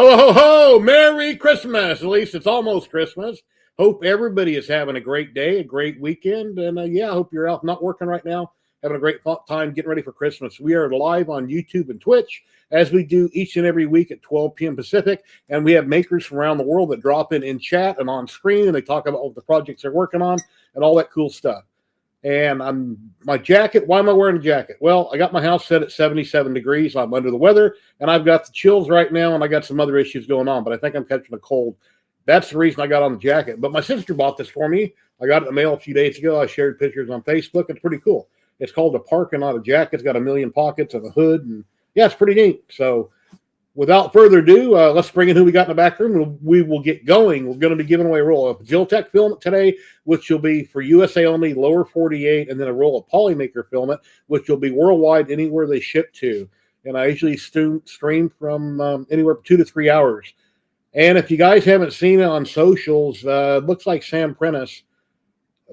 Ho, ho, ho! Merry Christmas! At least it's almost Christmas. Hope everybody is having a great day, a great weekend. And I hope you're out not working right now, having a great time getting ready for Christmas. We are live on YouTube and Twitch, as we do each and every week at 12 p.m. Pacific. And we have makers from around the world that drop in chat and on screen, and they talk about the projects they're working on and all that cool stuff. And my jacket. Why am I wearing a jacket? Well, I got my house set at 77 degrees. I'm under the weather, and I've got the chills right now, and I got some other issues going on, but I think I'm catching a cold. That's the reason I got on the jacket. But my sister bought this for me. I got it in the mail a few days ago. I shared pictures on Facebook. It's pretty cool. It's called a parka, not a jacket. It's got a million pockets and a hood, and yeah, it's pretty neat. So without further ado, let's bring in who we got in the back room. We will get going. We're going to be giving away a roll of Ziltech filament today, which will be for USA only, lower 48, and then a roll of Polymaker filament, which will be worldwide anywhere they ship to. And I usually stream from anywhere from 2 to 3 hours. And if you guys haven't seen it on socials, it looks like Sam Prentice,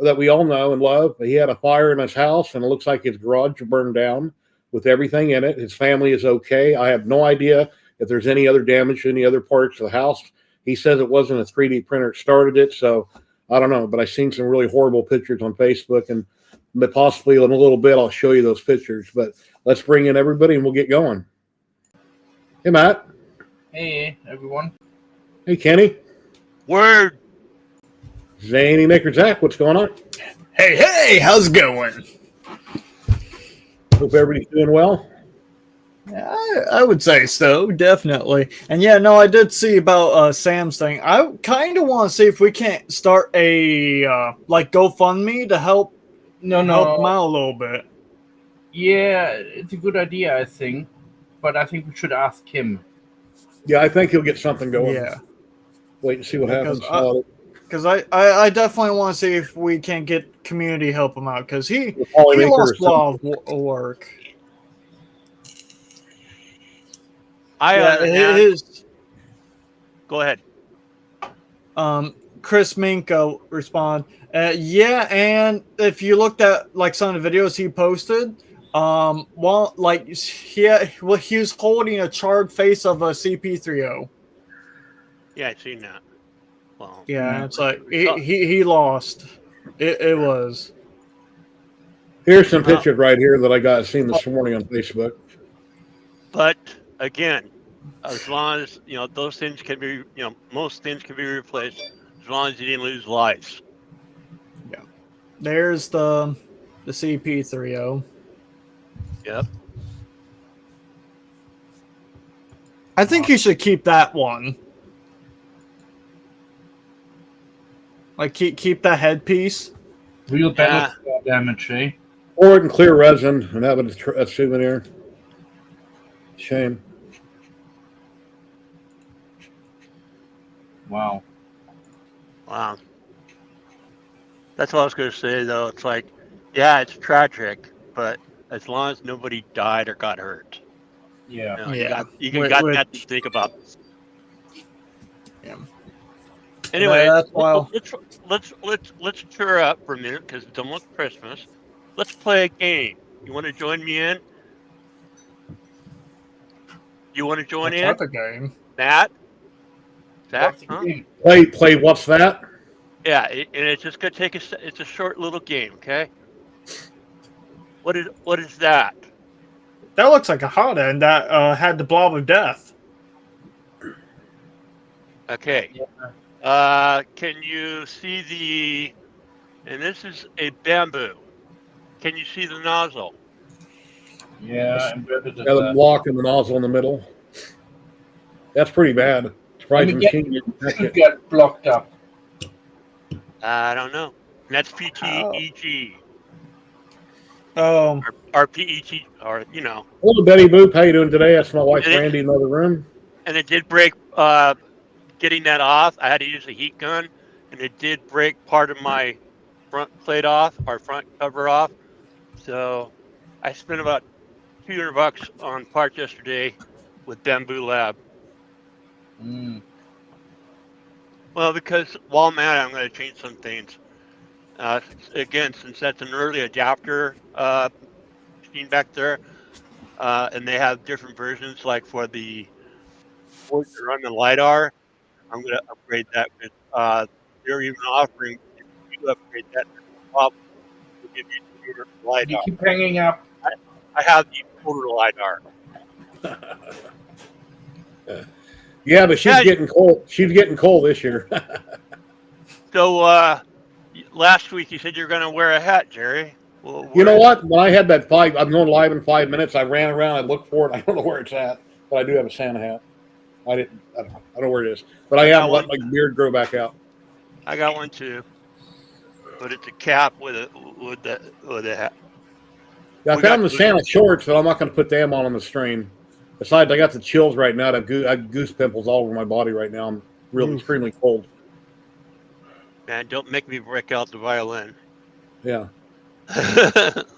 that we all know and love. He had a fire in his house, and it looks like his garage burned down with everything in it. His family is okay. I have no idea if there's any other damage to any other parts of the house. He says it wasn't a 3D printer that started it, so I don't know. But I've seen some really horrible pictures on Facebook, and possibly in a little bit I'll show you those pictures. But let's bring in everybody, and we'll get going. Hey, Matt. Hey, everyone. Hey, Kenny. Word. Zany Maker Zach, what's going on? Hey, how's it going? Hope everybody's doing well. I would say so, definitely. And yeah, no, I did see about Sam's thing. I kind of want to see if we can't start a GoFundMe to help help him out a little bit. Yeah, it's a good idea, I think. But I think we should ask him. Yeah, I think he'll get something going. Yeah. Wait and see what happens. Because I definitely want to see if we can get community to help him out, because he lost a lot of work. Go ahead. Chris Minko respond. Yeah, and if you looked at like some of the videos he posted, he was holding a charred face of a CP30. Yeah, I've seen that. Well, yeah, it's like he lost. It was. Here's some pictures right here that I got seen this morning on Facebook. But again, as long as those things can be, most things can be replaced as long as you didn't lose lives. Yeah. There's the CP30. Yep. I think you should keep that one. Like keep that headpiece. Real damage, eh? Or it in clear resin and have it a souvenir. Shame. Wow. That's what I was going to say, though. It's like, yeah, it's tragic, but as long as nobody died or got hurt. Yeah. You got that to think about. Yeah. Anyway, let's cheer up for a minute because it's almost Christmas. Let's play a game. You want to join me in? You want to join in? What's the game? Matt? Zach? Huh? Play. What's that? Yeah, and it's just gonna take it's a short little game. Okay. What is that? That looks like a hot end that had the blob of death. Okay. Can you see and this is a bamboo. Can you see the nozzle? Yeah, the block and the nozzle in the middle. That's pretty bad. Surprised the machine didn't get blocked up. I don't know. And that's PTEG. Oh. Or PET, or Hello, Betty Boop. How you doing today? That's my wife, Randy, in the other room. And it did break. Getting that off, I had to use a heat gun, and it did break part of my front plate off, our front cover off. So I spent about $200 on parts yesterday with Bamboo Lab. Well, because while I'm at it, I'm going to change some things. Again, since that's an early adapter machine back there, and they have different versions, like for the board to run the LiDAR. I'm going to upgrade that with, they're even offering, if you upgrade that, we'll give you your You LiDAR. keep hanging up. I have the older LiDAR. Yeah, but she's Yeah. getting cold. She's getting cold this year. So last week you said you're going to wear a hat, Jerry. Well, You know what? When I had that I'm going live in 5 minutes. I ran around. I looked for it. I don't know where it's at, but I do have a Santa hat. I don't know where it is, but I haven't let my beard grow back out. I got one too, but it's a cap with a hat. Yeah, I found the Santa shorts, but I'm not going to put them on the stream. Besides, I got the chills right now. I have goose pimples all over my body right now. I'm really extremely cold. Man, don't make me break out the violin. Yeah.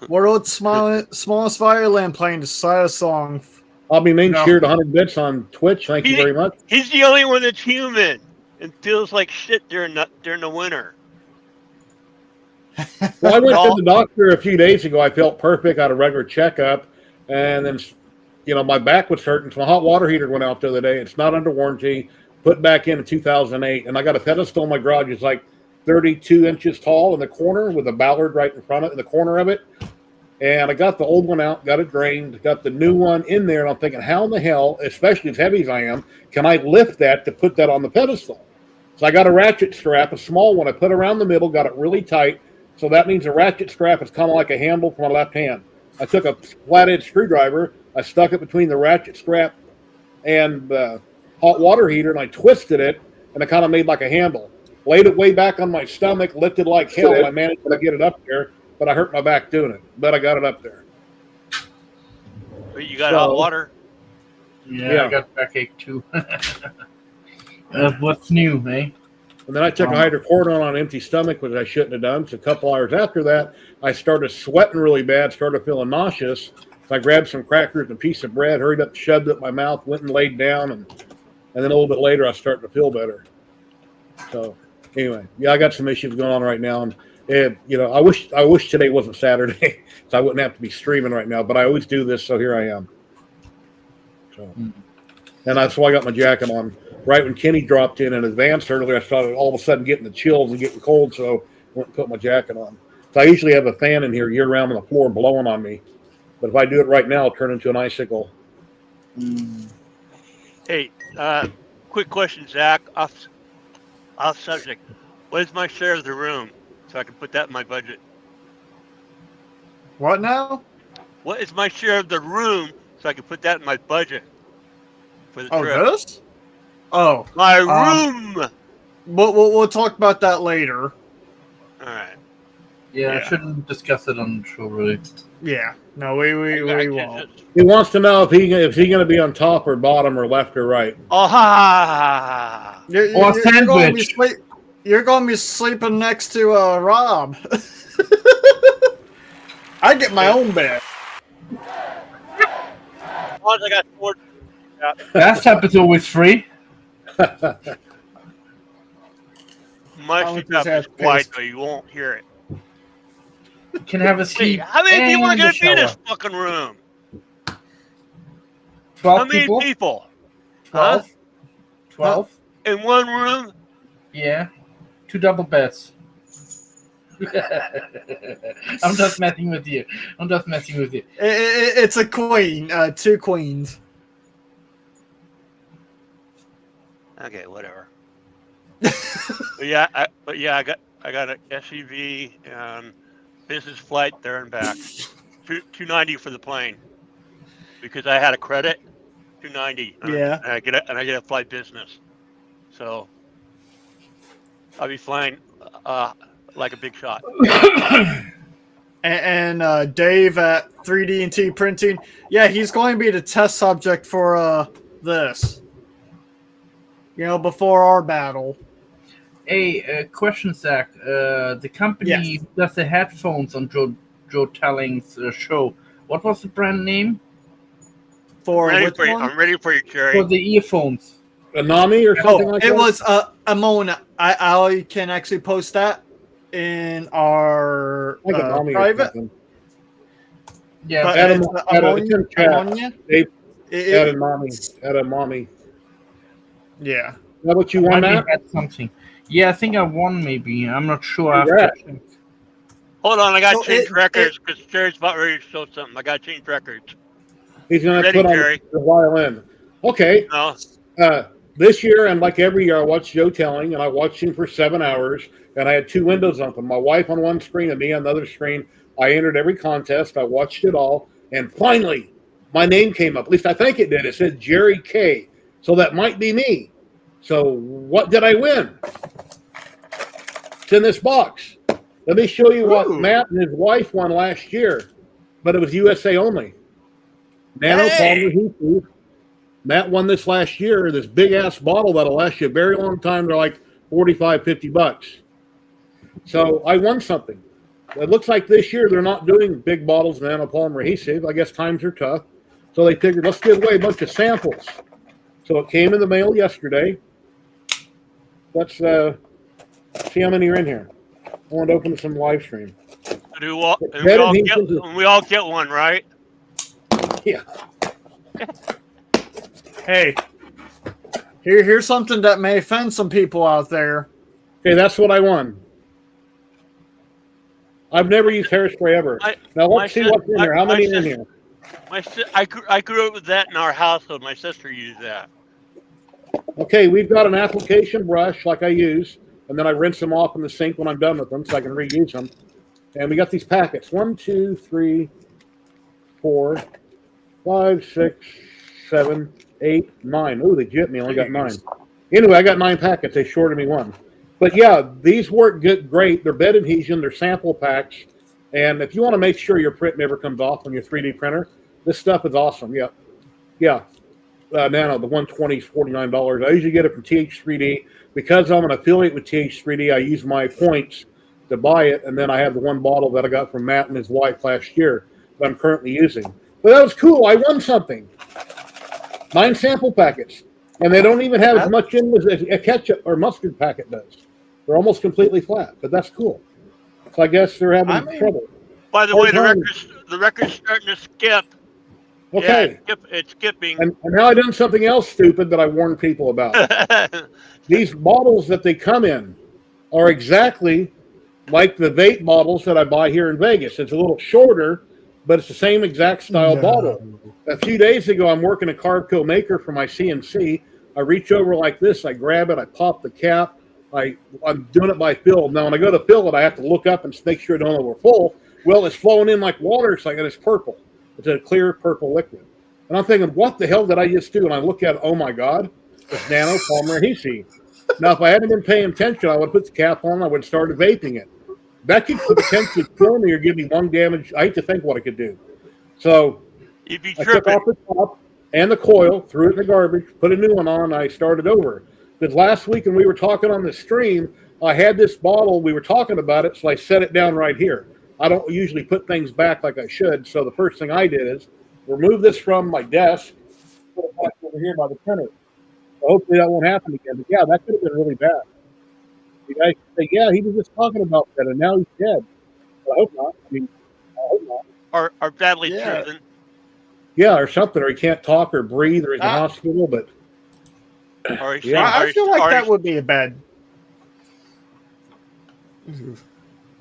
World's smallest violin playing the side song. I'll be main cheered 100 bits on Twitch. Thank you very much. He's the only one that's human and feels like shit during the winter. Well, I went to the doctor a few days ago. I felt perfect. I had a regular checkup, and then, my back was hurting. So my hot water heater went out the other day. It's not under warranty. Put back in 2008, and I got a pedestal in my garage. It's like 32 inches tall in the corner with a ballard right in the corner of it. And I got the old one out, got it drained, got the new one in there, and I'm thinking, how in the hell, especially as heavy as I am, can I lift that to put that on the pedestal? So I got a ratchet strap, a small one. I put around the middle, got it really tight. So that means the ratchet strap is kind of like a handle for my left hand. I took a flat-edged screwdriver, I stuck it between the ratchet strap and the hot water heater, and I twisted it, and it kind of made like a handle. Laid it way back on my stomach, lifted like hell, and I managed to get it up there. But I hurt my back doing it. But I got it up there. But you got hot water? Yeah, I got backache too. What's new, eh? And then I took a hydrocodone on an empty stomach, which I shouldn't have done. So a couple hours after that, I started sweating really bad, started feeling nauseous. So I grabbed some crackers and a piece of bread, hurried up, shoved it in my mouth, went and laid down, and then a little bit later, I was starting to feel better. So anyway, yeah, I got some issues going on right now, and I wish today wasn't Saturday, so I wouldn't have to be streaming right now. But I always do this, so here I am. So, and that's why I got my jacket on. Right when Kenny dropped in advance earlier, I started all of a sudden getting the chills and getting cold, so I went and put my jacket on. So I usually have a fan in here year round on the floor blowing on me, but if I do it right now, I'll turn into an icicle. Hey, quick question, Zach. Off subject. What is my share of the room? So I can put that in my budget. What now? What is my share of the room so I can put that in my budget for the trip? This? Oh, my room. We'll talk about that later. All right. Yeah, I shouldn't discuss it on the show, really. Yeah, no, we won't. He wants to know if he's going to be on top or bottom or left or right. Oh, ha! Or sandwich. You're going to be sleeping next to Rob. I get my own bed. As long as I got 4. Bathtub is always free. My CPAP is quiet, so you won't hear it. You can have a sleep. Wait, how many people are going to be in this fucking room? 12 how many people? 12. 12? In one room? Yeah. 2 double beds. I'm just messing with you. It's a queen. 2 queens. Okay, whatever. but yeah, I got an SUV and business flight there and back. $290 for the plane because I had a credit. $290. Yeah. And I get a flight business, so I'll be flying like a big shot. And Dave at 3D&T Printing, yeah, he's going to be the test subject for this. Before our battle. Hey, question, Zach. The company does the headphones on Joe Telling's show. What was the brand name? I'm ready for you, Jerry. For the earphones. Anami or something like that? It was Amona. I can actually post that in our private. Yeah, but Ammonia. Mommy. Yeah. Is that what you won, Maybe Matt? had something. Yeah, I think I won. Maybe I'm not sure. I have Congrats. to check. Hold on, I got to So change records because Jerry's about ready to show something. I got to change records. He's going to Ready, put on Jerry? the violin. Okay. No, This year, and like every year, I watched Joe Telling, and I watched him for 7 hours, and I had two windows open. My wife on one screen and me on the other screen. I entered every contest. I watched it all, and finally, my name came up. At least I think it did. It said Jerry K. So that might be me. So what did I win? It's in this box. Let me show you what Ooh. Matt and his wife won last year, but it was USA only. Nano Hey. Palmer Heath. Matt won this last year, this big-ass bottle that'll last you a very long time. They're like $45, $50. So I won something. It looks like this year they're not doing big bottles of nanopolymer adhesive. I guess times are tough. So they figured, let's give away a bunch of samples. So it came in the mail yesterday. Let's see how many are in here. I want to open some live stream. and we all get one, right? Yeah. Hey, here's something that may offend some people out there. Okay, that's what I won. I've never used hairspray ever. Now let's see what's in here. How many are in here? I grew up with that in our household. My sister used that. Okay, we've got an application brush like I use, and then I rinse them off in the sink when I'm done with them so I can reuse them. And we got these packets. 1, 2, 3, 4, 5, 6, 7, 8, 9. Oh, they jipped me. I only got 9. Anyway, I got 9 packets. They shorted me 1. But yeah, these work great. They're bed adhesion. They're sample packs. And if you want to make sure your print never comes off on your 3D printer, this stuff is awesome. Yeah. Yeah. Nano, the 120 is $49. I usually get it from TH3D. Because I'm an affiliate with TH3D, I use my points to buy it. And then I have the one bottle that I got from Matt and his wife last year that I'm currently using. But that was cool. I won something. 9 sample packets. And they don't even have as much in as a ketchup or mustard packet does. They're almost completely flat, but that's cool. So I guess they're having trouble. By the way, the record's starting to skip. Okay. Yeah, it's skipping. And now I've done something else stupid that I warned people about. These bottles that they come in are exactly like the vape bottles that I buy here in Vegas. It's a little shorter, but it's the same exact style bottle. A few days ago, I'm working a Carbco maker for my CNC. I reach over like this, I grab it, I pop the cap. I'm doing it by fill. Now, when I go to fill it, I have to look up and make sure I don't overfull. Well, it's flowing in like water. It's like it's purple. It's a clear purple liquid. And I'm thinking, what the hell did I just do? And I look at it, oh my God, it's nano polymer adhesive. Now, if I hadn't been paying attention, I would have put the cap on, I would have started vaping it. That could potentially kill me or give me lung damage. I hate to think what it could do. So I took off the top and the coil, threw it in the garbage, put a new one on, and I started over. Because last week when we were talking on the stream, I had this bottle, we were talking about it, so I set it down right here. I don't usually put things back like I should, so the first thing I did is remove this from my desk, put it back over here by the printer. So hopefully that won't happen again. But yeah, that could have been really bad. You guys say, yeah, he was just talking about that, and now he's dead. But I hope not. I hope not. Or badly driven. Yeah, or something, or he can't talk or breathe, or he's in the hospital, but... I feel like that would be a bad...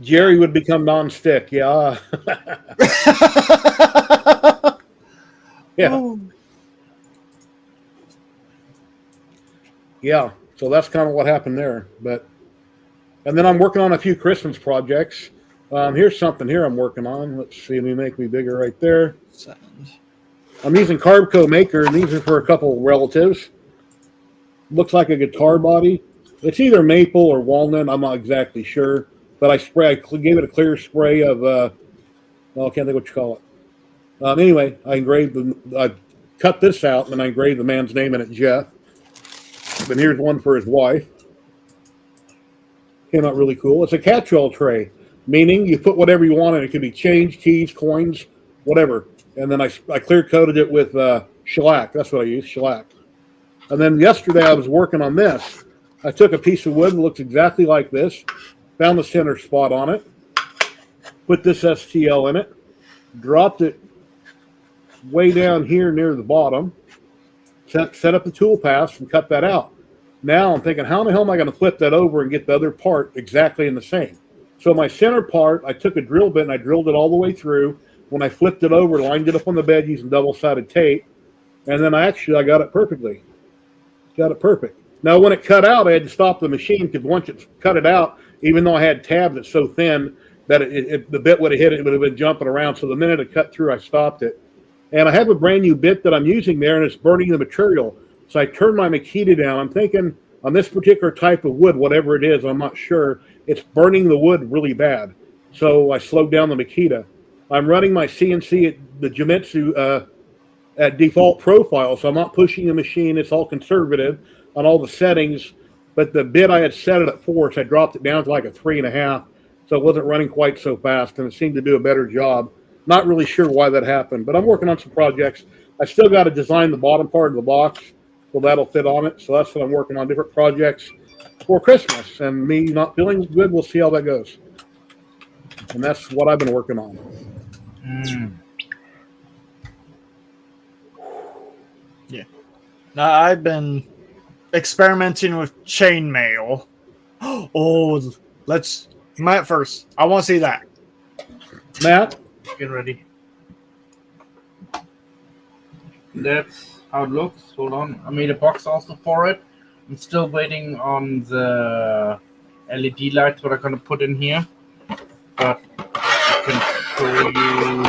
Jerry would become non-stick, yeah. Yeah. Oh. Yeah, so that's kind of what happened there. And then I'm working on a few Christmas projects. Here's something here I'm working on. Let's see, let me make me bigger right there. I'm using Carbco Maker, and these are for a couple of relatives. Looks like a guitar body. It's either maple or walnut. I'm not exactly sure. But I gave it a clear spray of, I can't think what you call it. Anyway, I cut this out, and I engraved the man's name in it, Jeff. And here's one for his wife. Came out really cool. It's a catch-all tray, meaning you put whatever you want in it. It could be change, keys, coins, whatever. And then I clear-coated it with shellac. That's what I use, shellac. And then yesterday I was working on this. I took a piece of wood that looks exactly like this, found the center spot on it, put this STL in it, dropped it way down here near the bottom, set up the tool path and cut that out. Now I'm thinking, how in the hell am I going to flip that over and get the other part exactly in the same? So my center part, I took a drill bit and I drilled it all the way through. When I flipped it over, lined it up on the bed using double-sided tape, and then I got it perfectly. Got it perfect. Now, when it cut out, I had to stop the machine because once it cut it out, even though I had tabs, it's so thin that the bit would have hit it, it would have been jumping around. So the minute it cut through, I stopped it. And I have a brand new bit that I'm using there, and it's burning the material. So I turned my Makita down. I'm thinking on this particular type of wood, whatever it is, I'm not sure, it's burning the wood really bad. So I slowed down the Makita. I'm running my CNC at the Jimitsu at default profile, so I'm not pushing the machine. It's all conservative on all the settings. But the bit I had set it at 4, so I dropped it down to like a 3.5, so it wasn't running quite so fast, and it seemed to do a better job. Not really sure why that happened, but I'm working on some projects. I still got to design the bottom part of the box, so that'll fit on it. So that's what I'm working on, different projects for Christmas. And me not feeling good, we'll see how that goes. And that's what I've been working on. Yeah. Now I've been experimenting with chainmail. Oh, let's Matt first. I want to see that. Matt? Get ready. That's how it looks. Hold on. I made a box also for it. I'm still waiting on the LED lights what I'm going to put in here. But I can show you.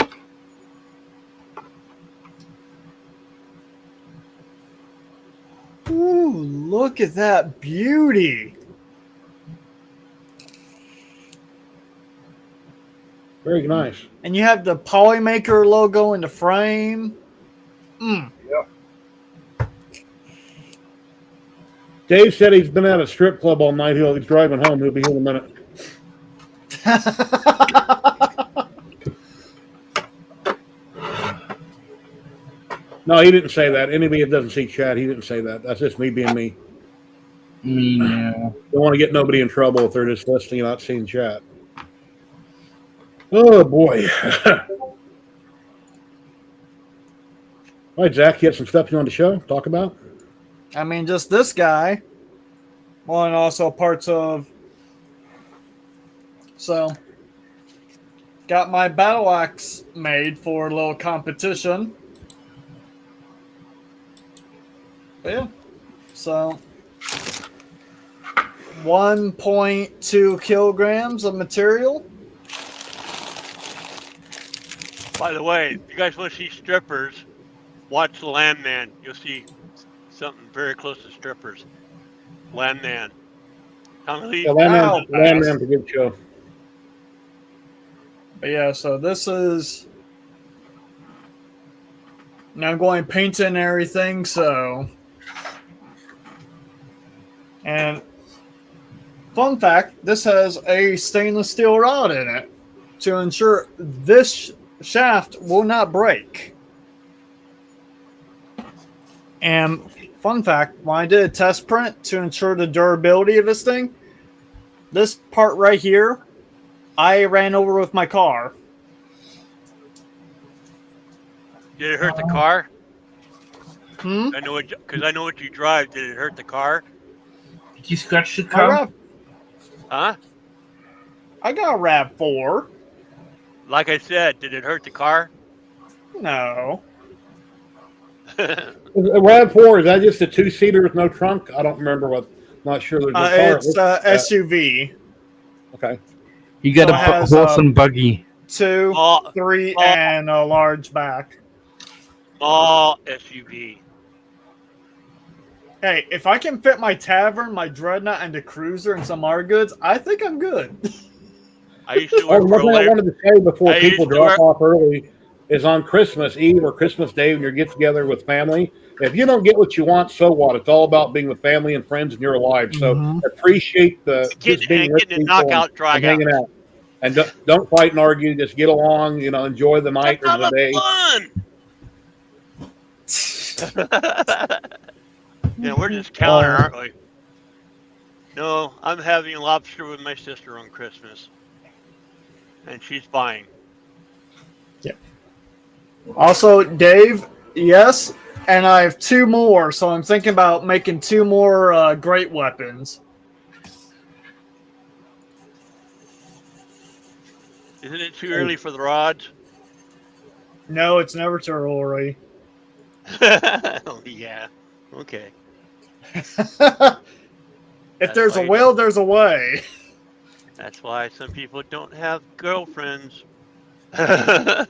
Ooh, look at that beauty. Very nice. And you have the Polymaker logo in the frame. Yep. Dave said he's been at a strip club all night. He's driving home. He'll be here in a minute. No, he didn't say that. Anybody that doesn't see chat, he didn't say that. That's just me being me. Don't want to get nobody in trouble if they're just listening and not seeing chat. Oh, boy. All right, Zach, you have some stuff you want to show, talk about? I mean, just this guy. Well, and also parts of. So, got my battle axe made for a little competition. But yeah. So, 1.2 kilograms of material. By the way, if you guys want to see strippers, watch the Landman. You'll see something very close to strippers. Landman. Yeah, Landman's a good show. But yeah, so this is. Now I'm going painting and everything, so. And fun fact, this has a stainless steel rod in it to ensure this shaft will not break. And fun fact, when I did a test print to ensure the durability of this thing, this part right here, I ran over with my car. Did it hurt the car? Hmm? I know it because I know what you drive. Did it hurt the car? Did you scratch the car? Huh? I got a RAV4. Like I said, did it hurt the car? No. A RAV4, is that just a 2-seater with no trunk? I don't remember what. Not sure. There's a car. It's SUV. Okay. You got So a it has, horse and buggy. 2, 3, and a large back. Small SUV. Hey, if I can fit my Tavern, my Dreadnought, and the Cruiser and some R goods, I think I'm good. I used to work One for a thing I wanted to say before people drop off early is on Christmas Eve or Christmas Day when you get together with family, if you don't get what you want, so what? It's all about being with family and friends and you're alive. So appreciate the just being with people knockout and hanging out. And don't fight and argue. Just get along. Enjoy the night or the day. Yeah, we're just counter, aren't we? No, I'm having lobster with my sister on Christmas, and she's buying. Yeah. Also, Dave, yes, And I have 2 more, so I'm thinking about making 2 more great weapons. Isn't it too early for the rods? No, it's never too early. Oh, yeah. Okay. If That's there's a why- will, there's a way. That's why some people don't have girlfriends. Huh?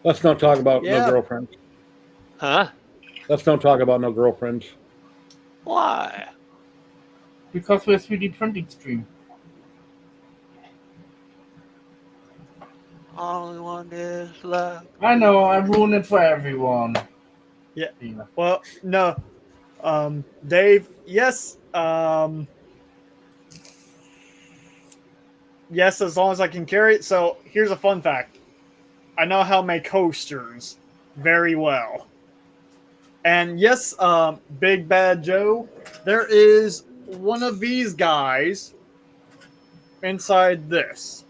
Let's not talk about no Yeah. girlfriends. Let's not talk about no girlfriends. Why? Because we're 3D printing stream. All I want is love. I know, I ruined it for everyone. Yeah. Yeah. Well, no. Dave, yes. Yes, as long as I can carry it. So here's a fun fact. I know how to make coasters very well. And yes, Big Bad Joe, there is one of these guys inside this.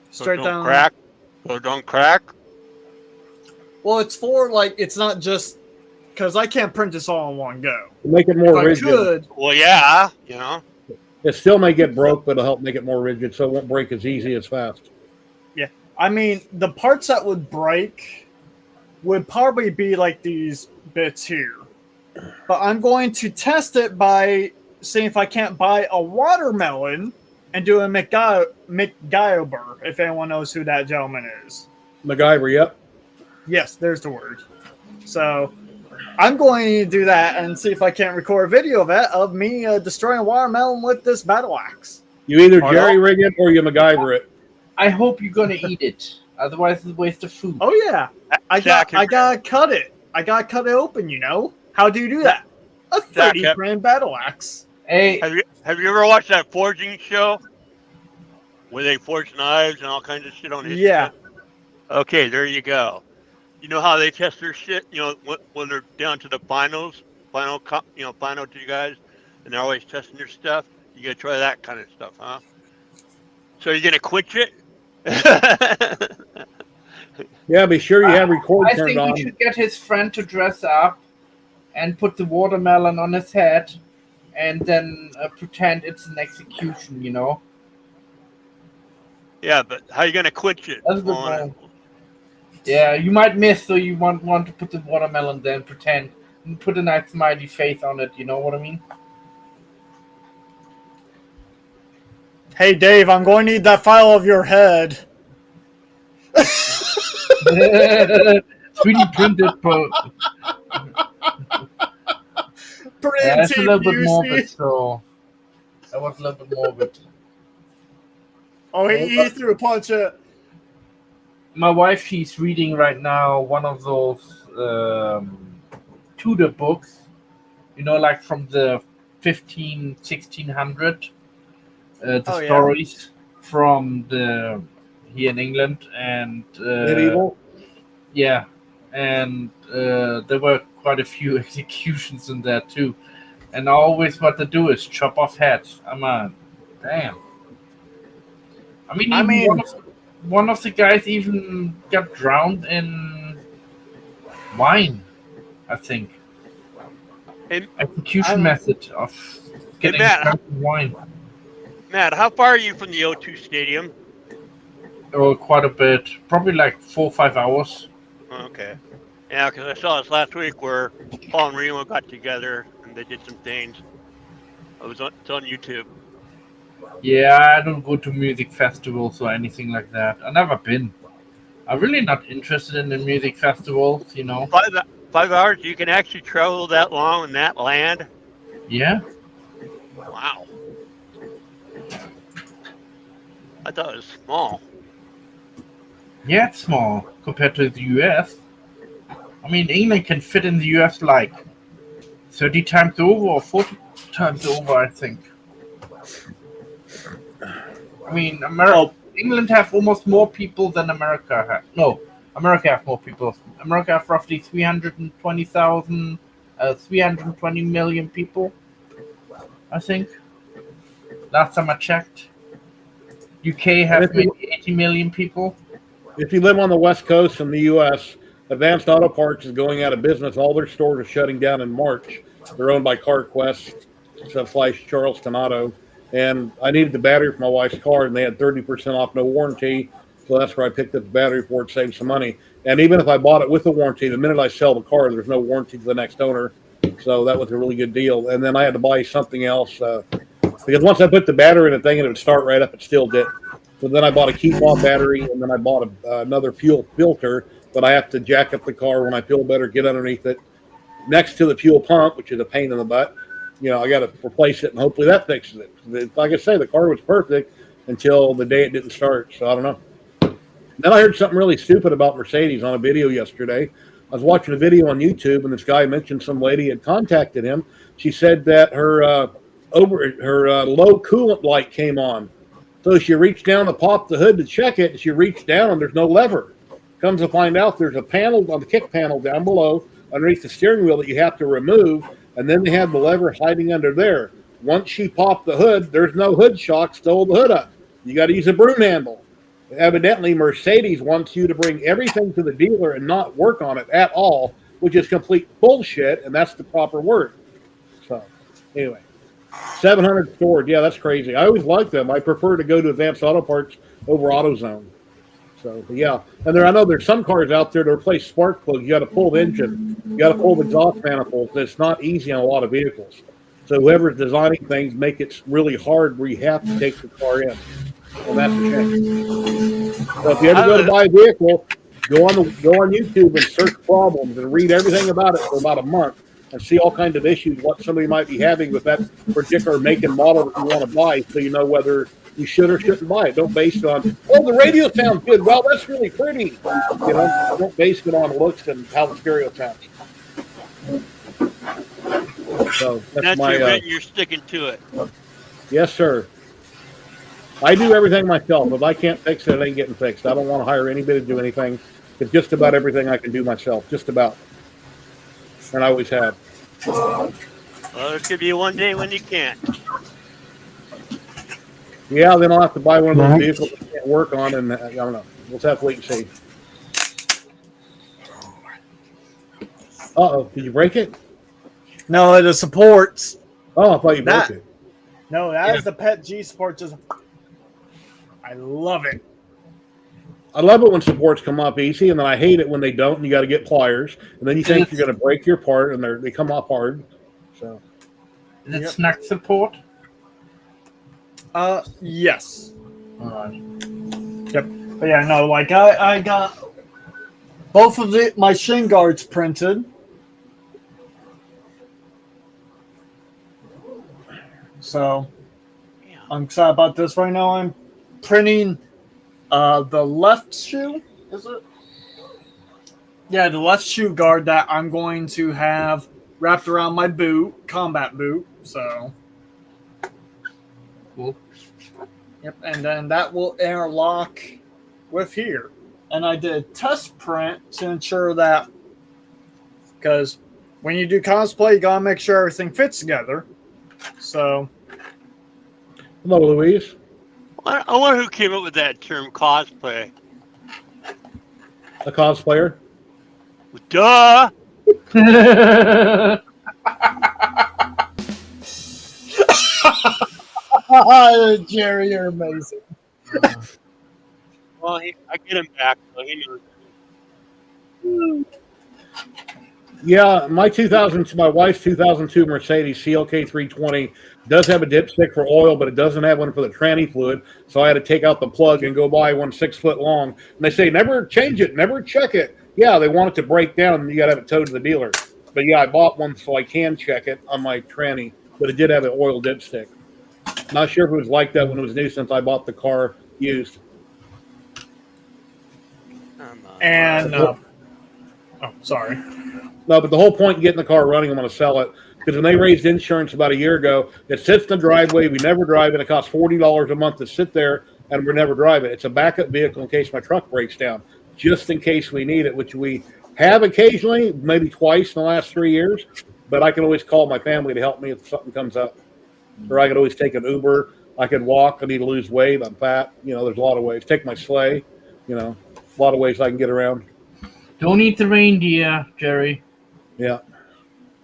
So Straight don't down. crack. So don't crack. Well, it's for like, it's not just because I can't print this all in one go. To make it If more I rigid. could, Well, yeah, you know. It still may get broke, but it'll help make it more rigid, so it won't break as easy as fast. I mean, the parts that would break would probably be like these bits here. But I'm going to test it by seeing if I can't buy a watermelon and do a MacGyver, if anyone knows who that gentleman is. MacGyver, yep. Yes, there's the word. So I'm going to do that and see if I can't record a video of it, of me destroying a watermelon with this battle axe. You either Or jerry rig it or you MacGyver it. I hope you're gonna eat it. Otherwise, it's a waste of food. Oh yeah, I gotta cut it. I gotta cut it open. You know how do you do that? A 30 grand battle axe. Hey, Have you ever watched that forging show where they forge knives and all kinds of shit on his Yeah. shit? Okay, there you go. You know how they test their shit? You know when they're down to the final to you guys, and they're always testing their stuff. You gotta try that kind of stuff, huh? So you're gonna quit it? Yeah, be sure you have record I turned think on. we should get his friend to dress up and put the watermelon on his head and then pretend it's an execution, you know? Yeah, but how you gonna quit it? That's a good plan. Yeah, you might miss, so you want to put the watermelon there and pretend. And put a nice smiley face on it, you know what I mean? Hey Dave, I'm going to need that file of your head. 3D printed pro. Pretty That's a little bit TPUC. morbid, so that was a little bit morbid. Oh, he threw a punch at. My wife, she's reading right now one of those Tudor books, you know, like from the 1600, the Oh, yeah. stories from the here in England, and Medieval. yeah, and there were quite a few executions in there too, and always what they do is chop off heads. I'm damn. I mean, one of the guys even got drowned in wine, I think. And- Execution method of getting Matt, drunk in wine. Matt, how far are you from the O2 Stadium? Oh, quite a bit. Probably like 4 or 5 hours. Okay. Yeah, because I saw this last week where Paul and Remo got together and they did some things. It's on YouTube. Yeah, I don't go to music festivals or anything like that. I've never been. I'm really not interested in the music festivals, you know. 5 hours? You can actually travel that long in that land? Yeah. Wow. I thought it was small. Yeah, it's small compared to the US. I mean, England can fit in the US like 30 times over or 40 times over, I think. I mean, England have almost more people than America has. No, America have more people. America have roughly 320 million people, I think. Last time I checked. UK have maybe 80 million people. If you live on the West Coast in the U.S., Advanced Auto Parts is going out of business. All their stores are shutting down in March. They're owned by CarQuest / Charleston Auto. And I needed the battery for my wife's car, and they had 30% off, no warranty. So that's where I picked up the battery for it, save some money. And even if I bought it with a warranty, the minute I sell the car, there's no warranty to the next owner. So that was a really good deal. And then I had to buy something else because once I put the battery in the thing, it would start right up. It still didn't. So then I bought a keep-on battery, and then I bought another fuel filter that I have to jack up the car when I feel better, get underneath it, next to the fuel pump, which is a pain in the butt. You know, I got to replace it, and hopefully that fixes it. Like I say, the car was perfect until the day it didn't start. So I don't know. Then I heard something really stupid about Mercedes on a video yesterday. I was watching a video on YouTube, and this guy mentioned some lady had contacted him. She said that her low coolant light came on. So she reached down to pop the hood to check it, and she reached down, and there's no lever. Comes to find out there's a panel on the kick panel down below underneath the steering wheel that you have to remove, and then they have the lever hiding under there. Once she popped the hood, there's no hood shock, stole the hood up. You got to use a broom handle. Evidently, Mercedes wants you to bring everything to the dealer and not work on it at all, which is complete bullshit, and that's the proper word. So, anyway, 700 stored. Yeah, that's crazy. I always like them. I prefer to go to Advanced Auto Parts over AutoZone. So, yeah. And I know there's some cars out there to replace spark plugs. You got to pull the engine. You got to pull the exhaust manifolds. It's not easy on a lot of vehicles. So, whoever's designing things make it really hard where you have to take the car in. And that's a shame. So if you ever go to buy a vehicle, go on YouTube and search problems and read everything about it for about a month and see all kinds of issues, what somebody might be having with that particular make and model that you want to buy, so you know whether you should or shouldn't buy it. Don't base it on, oh, the radio sounds good. Well, that's really pretty. You know, don't base it on looks and how the stereo sounds. So that's my. You're sticking to it. Yes, sir. I do everything myself. If I can't fix it, it ain't getting fixed. I don't want to hire anybody to do anything. It's just about everything I can do myself. Just about. And I always have. Well, there could be one day when you can't. Yeah, then I'll have to buy one of those vehicles I can't work on, and I don't know. We'll just have to wait and see. Uh-oh. Did you break it? No, it supports. Oh, I thought you broke it. No, that is the Pet G support. I love it. I love it when supports come up easy, and then I hate it when they don't, and you got to get pliers, and then you think you're going to break your part, and they come off hard. So, is it snack support? Yes. All right. Yep. But yeah, no, like I got both of my shin guards printed. So I'm excited about this right now. I'm printing the left shoe, is it? Yeah, the left shoe guard that I'm going to have wrapped around my boot, combat boot. So cool. Yep, and then that will interlock with here. And I did test print to ensure that, because when you do cosplay, you gotta make sure everything fits together. So, hello, Louise. I wonder who came up with that term, cosplay. A cosplayer? Duh! Jerry, you're amazing. Well, I get him back, so he knows. Yeah, my wife's 2002 Mercedes CLK 320 does have a dipstick for oil, but it doesn't have one for the tranny fluid. So I had to take out the plug and go buy one 6 foot long. And they say, never change it, never check it. Yeah, they want it to break down, and you got to have it towed to the dealer. But yeah, I bought one so I can check it on my tranny, but it did have an oil dipstick. Not sure if it was like that when it was new, since I bought the car used. And, sorry. No, but the whole point in getting the car running, I'm going to sell it. Because when they raised insurance about a year ago, it sits in the driveway. We never drive it. It costs $40 a month to sit there, and we never drive it. It's a backup vehicle in case my truck breaks down, just in case we need it, which we have occasionally, maybe twice in the last 3 years. But I can always call my family to help me if something comes up. Or I could always take an Uber. I could walk. I need to lose weight. I'm fat. You know, there's a lot of ways. Take my sleigh. You know, a lot of ways I can get around. Don't eat the reindeer, Jerry. Yeah,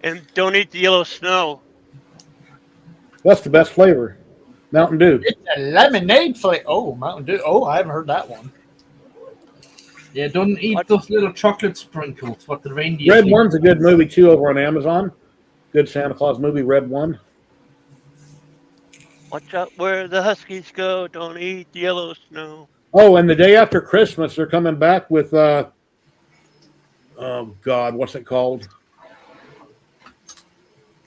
And don't eat the yellow snow. that's the best flavor. Mountain Dew. It's a lemonade flavor. Oh, Mountain Dew. Oh, I haven't heard that one. Yeah, don't eat What? those little chocolate sprinkles. What the reindeer. Red think. One's a good movie too over on Amazon. Good Santa Claus movie, Red One. Watch out where the Huskies go. Don't eat the yellow snow. Oh, and the day after Christmas, they're coming back with oh God, what's it called?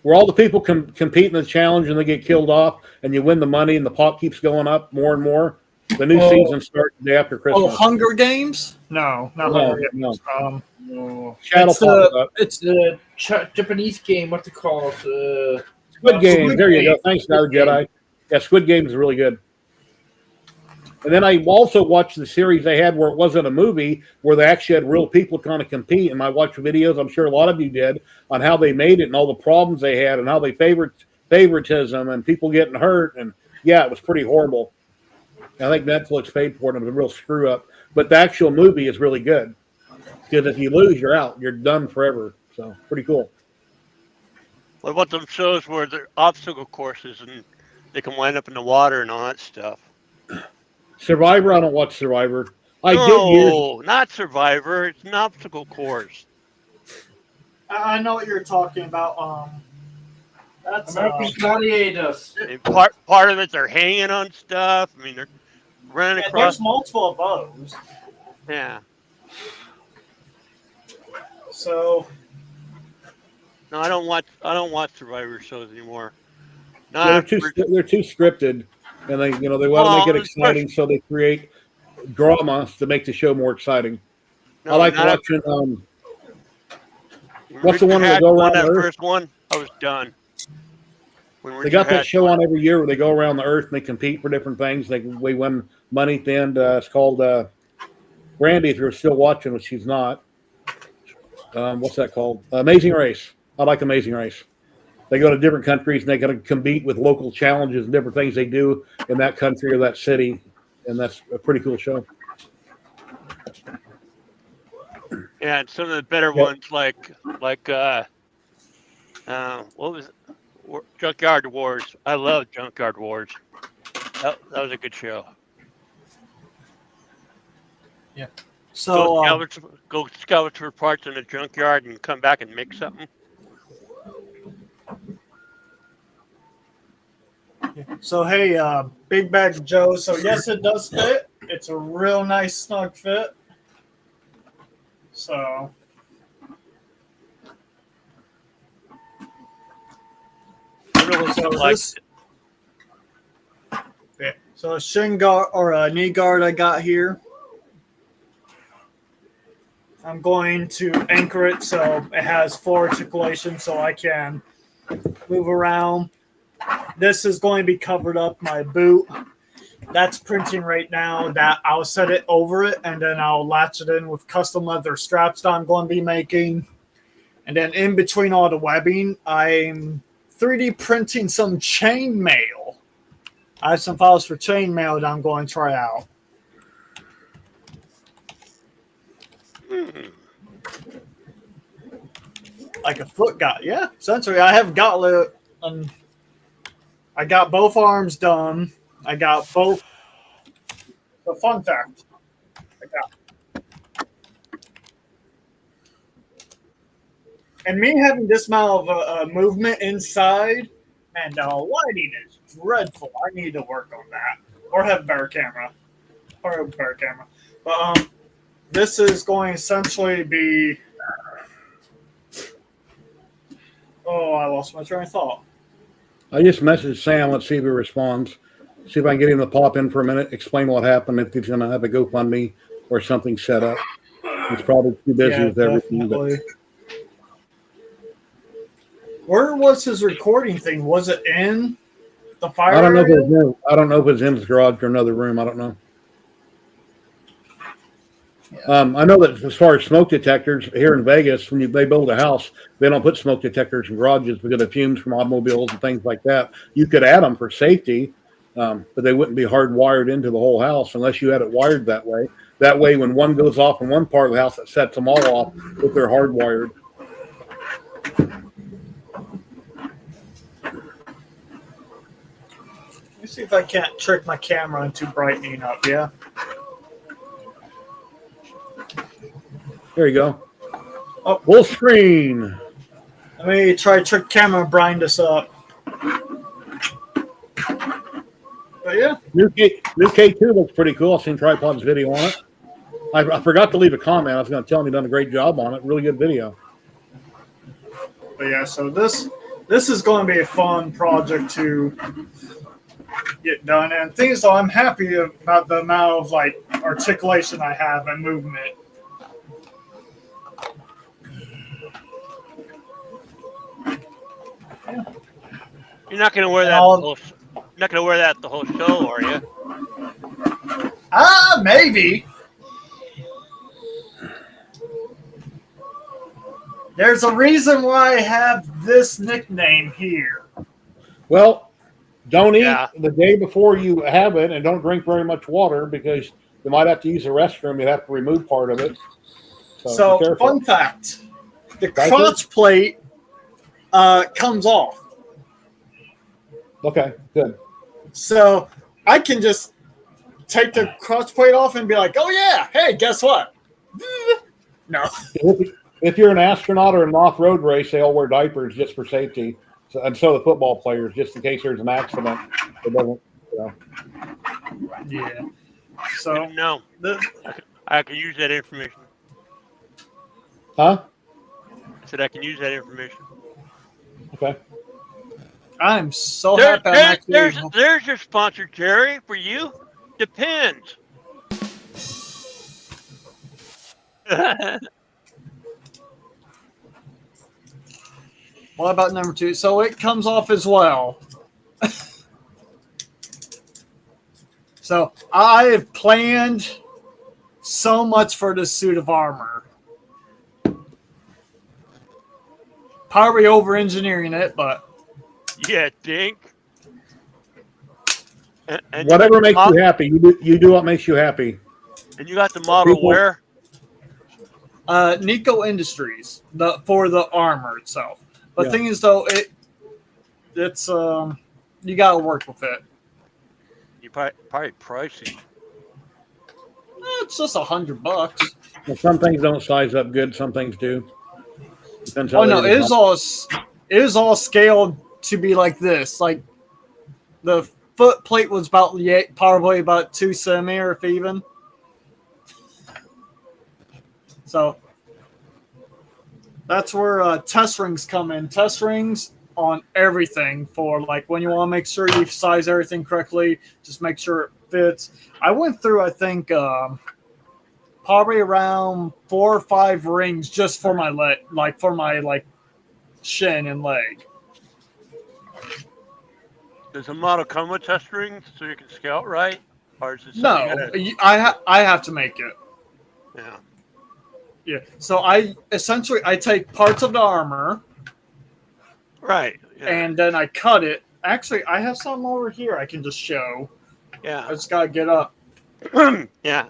Where all the people compete in the challenge and they get killed off, and you win the money, and the pot keeps going up more and more. The new season starts the day after Christmas. Oh, Hunger Games? No, not No, Hunger no. Games. No. Shadow It's, pops up. It's the Japanese game. What's it called? Squid Game. Squid There you Game. go. Thanks, Dark Squid Jedi. Yeah, Squid Game is really good. And then I also watched the series they had where it wasn't a movie, where they actually had real people kind of compete. And I watched videos, I'm sure a lot of you did, on how they made it and all the problems they had and how they favoritism and people getting hurt. And yeah, it was pretty horrible. I think Netflix paid for it. It was a real screw up. But the actual movie is really good. Because if you lose, you're out. You're done forever. So pretty cool. What about them shows where they're obstacle courses and they can wind up in the water and all that stuff? Survivor, I don't watch Survivor. I did years. No, not Survivor. It's an obstacle course. I know what you're talking about. That's American Gladiators. And part of it, they're hanging on stuff. I mean, they're running yeah, across. there's multiple of those. Yeah. So No, I don't watch Survivor shows anymore. No, Yeah, they're too scripted, and they want to make it exciting, so they create drama to make the show more exciting. no, I like not watching. When what's the Richard one where they Hatch go won around that the Earth? first one? I was done. When They Richard got that Hatch show won. on every year where they go around the Earth and they compete for different things. They win money at the end. It's called Brandy. If you're still watching, which she's not. What's that called? Amazing Race. I like Amazing Race. They go to different countries and they got to compete with local challenges and different things they do in that country or that city, and that's a pretty cool show. Yeah, and some of the better ones like what was it? Junkyard Wars. I love Junkyard Wars. That was a good show. So Go scavenge for parts in the junkyard and come back and make something. hey, Big Bag Joe. So yes, it does fit. It's a real nice snug fit. So So like, yeah. So a shin guard or a knee guard I got here. I'm going to anchor it so it has floor articulation so I can move around. This is going to be covered up my boot. That's printing right now. That I'll set it over it and then I'll latch it in with custom leather straps that I'm going to be making. And then in between all the webbing, I'm 3D printing some chain mail. I have some files for chain mail that I'm going to try out. Like a foot gauntlet. Yeah, essentially. I have gauntlet. I got both arms done. I got both. The fun fact. I got. And me having this amount of movement inside, and the lighting is dreadful. I need to work on that. Or have a better camera. But this is going to essentially be. Oh, I lost my train of thought. I just messaged Sam. Let's see if he responds. See if I can get him to pop in for a minute, explain what happened, if he's going to have a GoFundMe or something set up. He's probably too busy with everything. But where was his recording thing? Was it in the fire I don't know if area? it's new. I don't know if it's in his garage or another room. I don't know. I know that as far as smoke detectors here in Vegas, when they build a house, they don't put smoke detectors in garages because of fumes from automobiles and things like that. You could add them for safety, but they wouldn't be hardwired into the whole house unless you had it wired that way. That way, when one goes off in one part of the house, it sets them all off if they're hardwired. Let me see if I can't trick my camera into brightening up. Yeah. There you go. Oh. Full screen. Let me try to trick camera and brighten this up. But yeah. New K2 looks pretty cool. I've seen Tripod's video on it. I forgot to leave a comment. I was going to tell him he'd done a great job on it. Really good video. But yeah, so this is going to be a fun project to get done. And things though, I'm happy about the amount of like articulation I have and movement. You're not gonna wear that. Not gonna wear that the whole show, are you? Maybe. There's a reason why I have this nickname here. Well, don't eat the day before you have it, and don't drink very much water because you might have to use the restroom. You have to remove part of it. So fun fact: the crotch plate comes off. Okay, good. So I can just take the crotch plate off and be like, "Oh yeah, hey, guess what?" No. If you're an astronaut or an off-road race, they all wear diapers just for safety. So the football players, just in case there's an accident. It doesn't, Yeah. So no, I can use that information. Huh? I said I can use that information. Okay. I'm so happy. There's your sponsor, Jerry, for you. Depends. What about number 2? So it comes off as well. So I have planned so much for this suit of armor. Probably over-engineering it, but... Yeah, dink. And whatever makes you happy. You do what makes you happy. And you got the model where? Nico Industries, for the armor itself. But the thing is, though, it's you gotta work with it. You probably pricey. It's just $100. Well, some things don't size up good. Some things do. Depends Oh no, it is all scaled to be like this. Like the foot plate was probably about 2 centimeters, if even. So that's where test rings come in. Test rings on everything for like when you want to make sure you size everything correctly, just make sure it fits. I went through, I think, probably around 4 or 5 rings just for my leg, like for my shin and leg. Does the model come with test rings so you can scale it right? Or is it no, I have to make it. Yeah. Yeah. So I take parts of the armor. Right. Yeah. And then I cut it. Actually, I have some over here I can just show. Yeah. I just gotta get up. Yeah.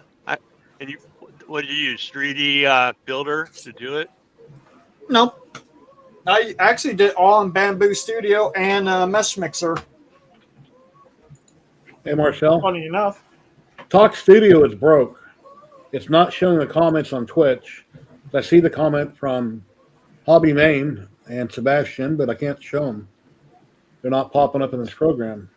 What did you use? 3D Builder to do it? Nope. I actually did all in Bamboo Studio and Mesh Mixer. Hey, Marcel. Funny enough. Talk Studio is broke. It's not showing the comments on Twitch. I see the comment from Hobby Main and Sebastian, but I can't show them. They're not popping up in this program.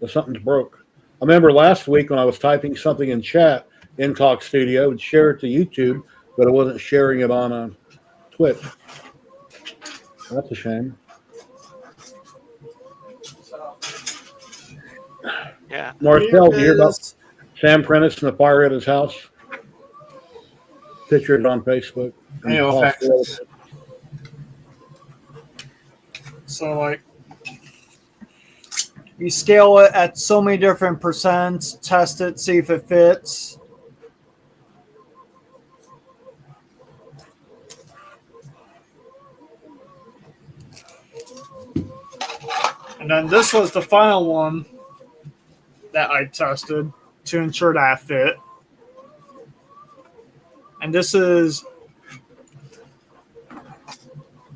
But something's broke. I remember last week when I was typing something in chat in Talk Studio, I would share it to YouTube, but I wasn't sharing it on Twitch. That's a shame. Yeah. Marcel, do you hear about Sam Prentice and the fire at his house? Pictured on Facebook. So you scale it at so many different percents, test it, see if it fits. And then this was the final one that I tested to ensure that I fit. And this is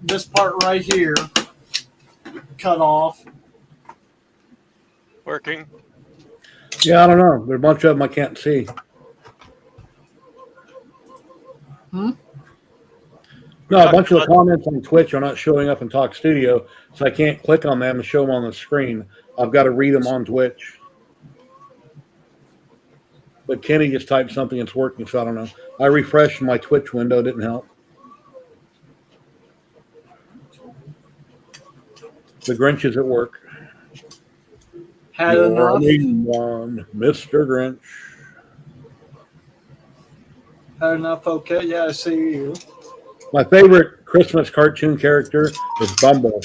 this part right here cut off. Working. Yeah, I don't know. There's a bunch of them I can't see. No, a bunch of the comments on Twitch are not showing up in Talk Studio, so I can't click on them and show them on the screen. I've got to read them on Twitch. But Kenny just typed something, it's working, so I don't know. I refreshed my Twitch window, it didn't help. The Grinch is at work. Had You're enough. one, Mr. Grinch. Had enough. Okay, yeah, I see you. My favorite Christmas cartoon character is Bumble.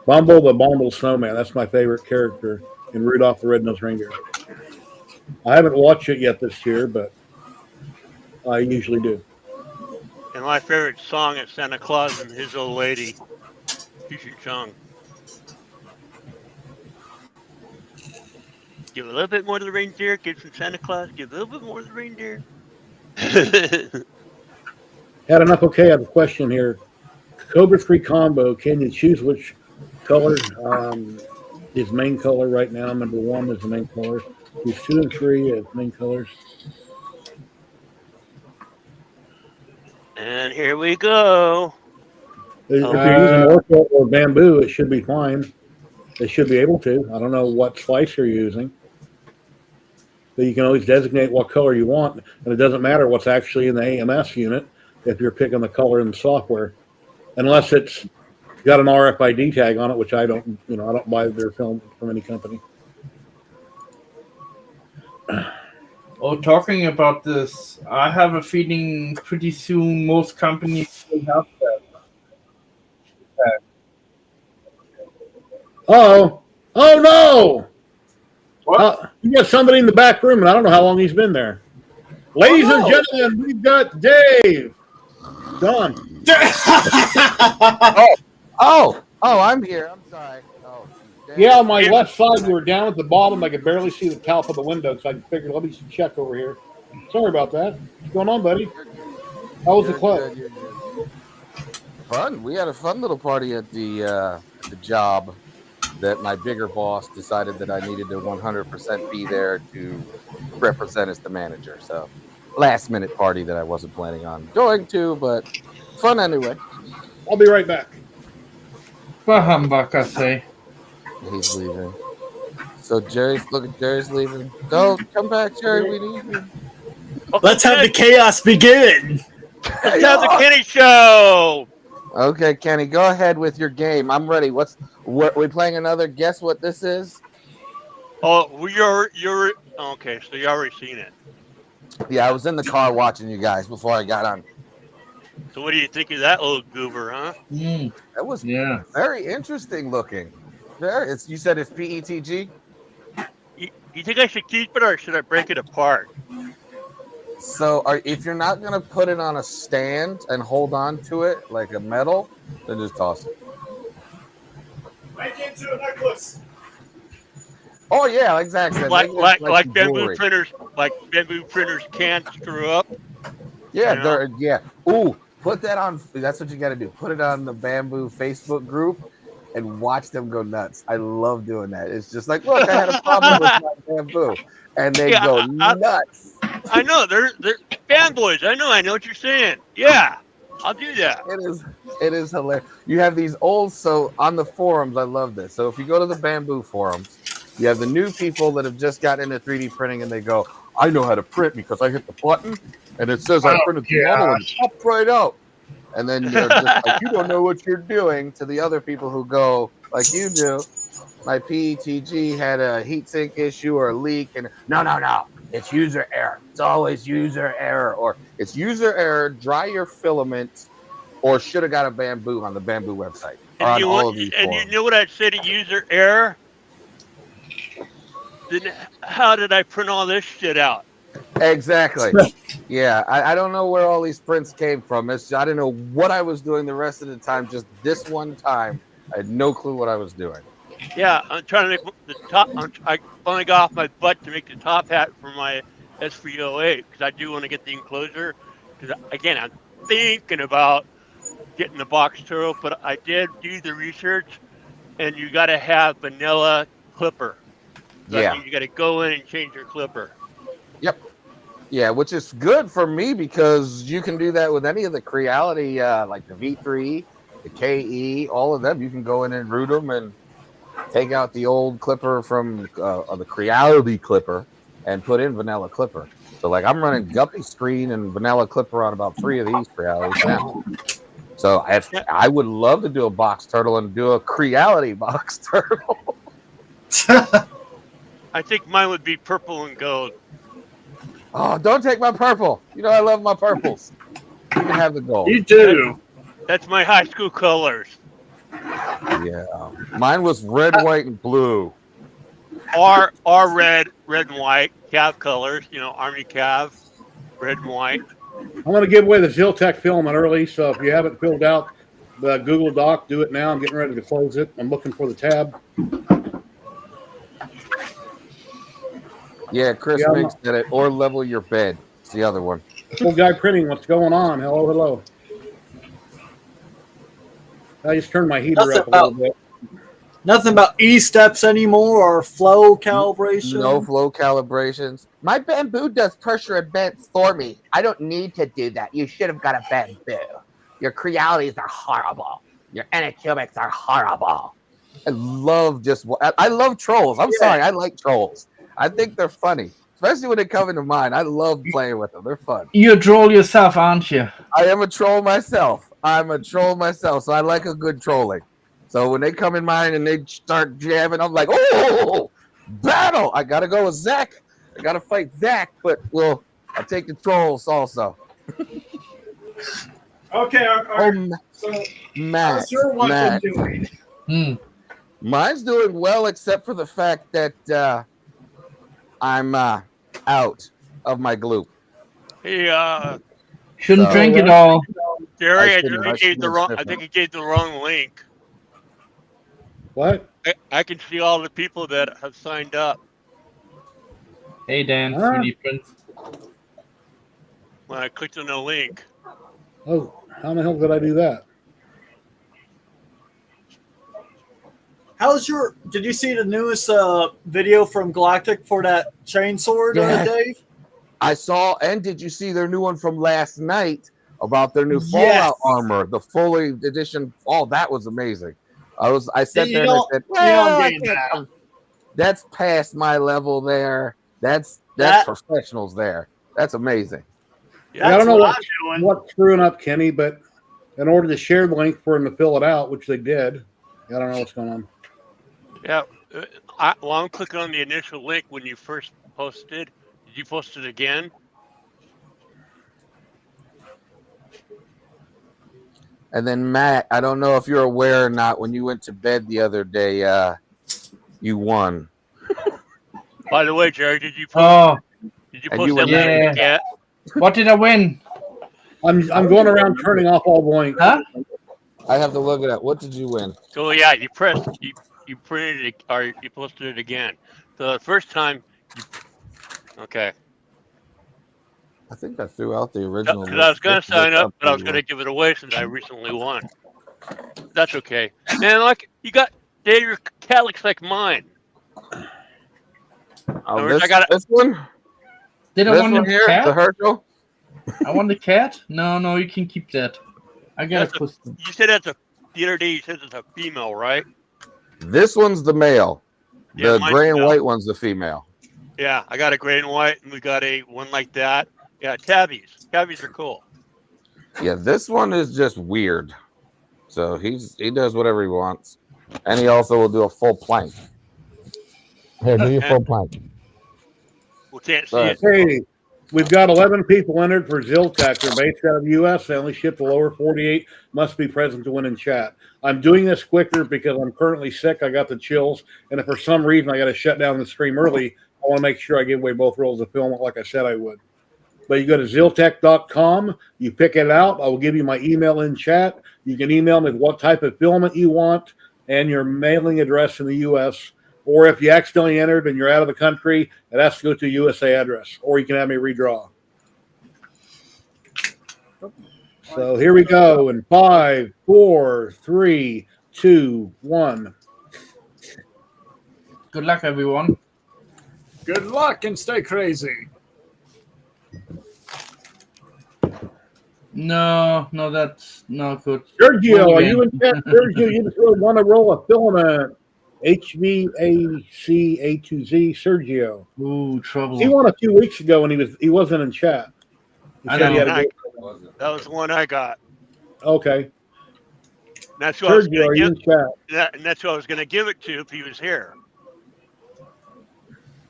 Bumble, the Bumble Snowman. That's my favorite character in Rudolph the Red-Nosed Reindeer. I haven't watched it yet this year, but I usually do. And my favorite song is Santa Claus and His Old Lady. Future Chung. Give a little bit more to the reindeer, give some Santa Claus, give a little bit more to the reindeer. Had enough. Okay, I have a question here. Cobra 3 combo, can you choose which color is main color right now? Number 1 is the main color. These 2 and 3 as main colors. And here we go. If you're using orca or bamboo, it should be fine. They should be able to. I don't know what slice you're using. But you can always designate what color you want, and it doesn't matter what's actually in the AMS unit if you're picking the color in the software, unless it's got an RFID tag on it, which I don't. I don't buy their film from any company. Oh, talking about this, I have a feeling pretty soon most companies will have that. Oh no! What? You got somebody in the back room, and I don't know how long he's been there. Ladies and gentlemen, we've got Dave. Done. Oh, I'm here. I'm sorry. Oh, damn. Yeah, on my left side, you were down at the bottom. I could barely see the top of the window, so I figured, let me check over here. Sorry about that. What's going on, buddy? How was the club? You're good. Fun. We had a fun little party at the job that my bigger boss decided that I needed to 100% be there to represent as the manager. So last minute party that I wasn't planning on going to, but fun anyway. I'll be right back. Bahambak, I say. He's leaving. So Jerry's leaving. Go, come back, Jerry. We need you. Let's have the chaos begin. Let's have the Kenny Show. Okay, Kenny, go ahead with your game. I'm ready. What we playing another guess what this is? Oh, you're okay, so you already seen it. Yeah, I was in the car watching you guys before I got on. So what do you think of that little goober, huh? That was Yeah. very interesting looking. You said it's PETG? You think I should keep it or should I break it apart? So if you're not going to put it on a stand and hold on to it like a metal, then just toss it. Make it into a necklace. Oh, yeah, exactly. Like bamboo printers can't screw up. Yeah, yeah. Ooh, put that on. That's what you got to do. Put it on the Bamboo Facebook group and watch them go nuts. I love doing that. It's just like, look, I had a problem with my bamboo. And they go nuts. I know. They're fanboys. I know what you're saying. Yeah, I'll do that. It is hilarious. You have these so on the forums, I love this. So if you go to the Bamboo forums, you have the new people that have just got into 3D printing and they go, I know how to print because I hit the button and it says I printed the model and it popped right out. And then you're just like, you don't know what you're doing, to the other people who go, like you do, my PETG had a heatsink issue or a leak, and no, it's user error. It's always user error, or it's user error, dry your filament, or should have got a Bamboo on the Bamboo website. And you know what I'd say to user error? Then how did I print all this shit out? Exactly. Yeah, I don't know where all these prints came from. I didn't know what I was doing the rest of the time. Just this one time, I had no clue what I was doing. Yeah, I'm trying to make the top. I finally got off my butt to make the top hat for my SV08 because I do want to get the enclosure because again, I'm thinking about getting the box turtle, but I did do the research, and you got to have vanilla clipper. So that Yeah. means you got to go in and change your clipper. Yep. Yeah, which is good for me because you can do that with any of the Creality, like the V3, the KE, all of them. You can go in and root them and take out the old clipper from the Creality clipper and put in vanilla clipper. So like I'm running Guppy screen and vanilla clipper on about 3 of these Crealities now. So I would love to do a box turtle and do a Creality box turtle. I think mine would be purple and gold. Oh, don't take my purple. You know I love my purples. You can have the gold. You do. That's my high school colors. Yeah. Mine was red, white, and blue. Or red and white, Cav colors, Army Cav, red and white. I'm going to give away the Ziltech filament early, so if you haven't filled out the Google Doc, do it now. I'm getting ready to close it. I'm looking for the tab. Yeah, Chris makes it, or level your bed. It's the other one. Full Guy Printing, what's going on? Hello. I just turned my heater up a little bit. Nothing about E-steps anymore or flow calibration? No flow calibrations. My bamboo does pressure and bend for me. I don't need to do that. You should have got a bamboo. Your Crealities are horrible. Your Anycubics are horrible. I love trolls. I'm sorry. I like trolls. I think they're funny, especially when they come into mine. I love playing with them. They're fun. You troll yourself, aren't you? I am a troll myself. So I like a good trolling. So when they come in mine and they start jamming, I'm like, oh, battle! I gotta go with Zach. I gotta fight Zach, but I'll take the trolls also. Okay, so Matt, how's your one doing? Mine's doing well, except for the fact that I'm out of my gloop. Hey, shouldn't drink it all. Jerry, I think he gave the wrong link. What? I can see all the people that have signed up. Hey, Dan, 3D print. When I clicked on the link. Oh, how the hell did I do that? Did you see the newest video from Galactic for that chainsaw, Dave? I saw, and did you see their new one from last night about their new Fallout armor, the fully edition? Oh, that was amazing. I sat there and I said, that's past my level there. That's professionals there. That's amazing. Yeah, I don't know what's screwing up Kenny, but in order to share the link for him to fill it out, which they did, I don't know what's going on. Yeah, I'm clicking on the initial link when you first posted. Did you post it again? And then Matt, I don't know if you're aware or not, when you went to bed the other day, you won. By the way, Jerry, did you post that link yet? What did I win? I'm going around turning off all the links. Huh? I have to look it up. What did you win? So yeah, you printed it or you posted it again. So the first time, okay. I think I threw out the original. Because I was going to sign up, but I was going to give it away since I recently won. That's okay. Man, like you got, Dave, your cat looks like mine. Oh, this one? Did I want the here, cat? the Herschel? I want the cat? No, you can keep that. I got to post them. You said the other day you said it's a female, right? This one's the male. Yeah, the gray and white one's the female. Yeah, I got a gray and white, and we got a one like that. Yeah, tabbies. Tabbies are cool. Yeah, this one is just weird. So he does whatever he wants. And he also will do a full plank. Here, do your full plank. We can't see it. Hey, we've got 11 people entered for Ziltech. They're based out of the U.S. They only ship the lower 48. Must be present to win in chat. I'm doing this quicker because I'm currently sick. I got the chills. And if for some reason I got to shut down the stream early, I want to make sure I give away both rolls of film like I said I would. But you go to ziltech.com, you pick it out. I will give you my email in chat. You can email me with what type of filament you want and your mailing address in the U.S. Or if you accidentally entered and you're out of the country, it has to go to a USA address. Or you can have me redraw. So here we go in 5, 4, 3, 2, 1. Good luck, everyone. Good luck and stay crazy. No, that's not good. Sergio, are you in chat? Sergio, you just really want to roll a filament. HVAC to Z. Sergio. Ooh, trouble. He won a few weeks ago and he wasn't in chat. He I said he know. had a That was the one I got. Okay. That's who I was Sergio, going are to you give. in chat? And that's who I was going to give it to if he was here.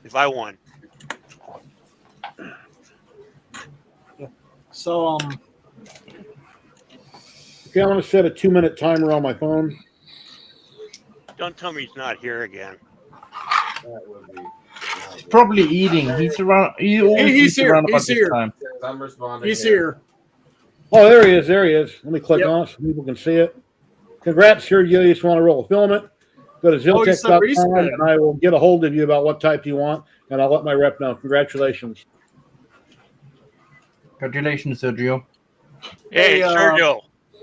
If I won. So Okay, I'm going to set a 2-minute timer on my phone. Don't tell me he's not here again. That would be. Probably eating. He's around. He's here. Around about He's here. This time. I'm responding. he's here. Oh, there he is. There he is. Let me click Yep. on it so people can see it. Congrats, Sergio. You just want to roll a filament. Go to Oh, you said ziltech.com respin. and I will get a hold of you about what type you want, and I'll let my rep know. Congratulations. Congratulations, Sergio. Hey, Hey, Sergio.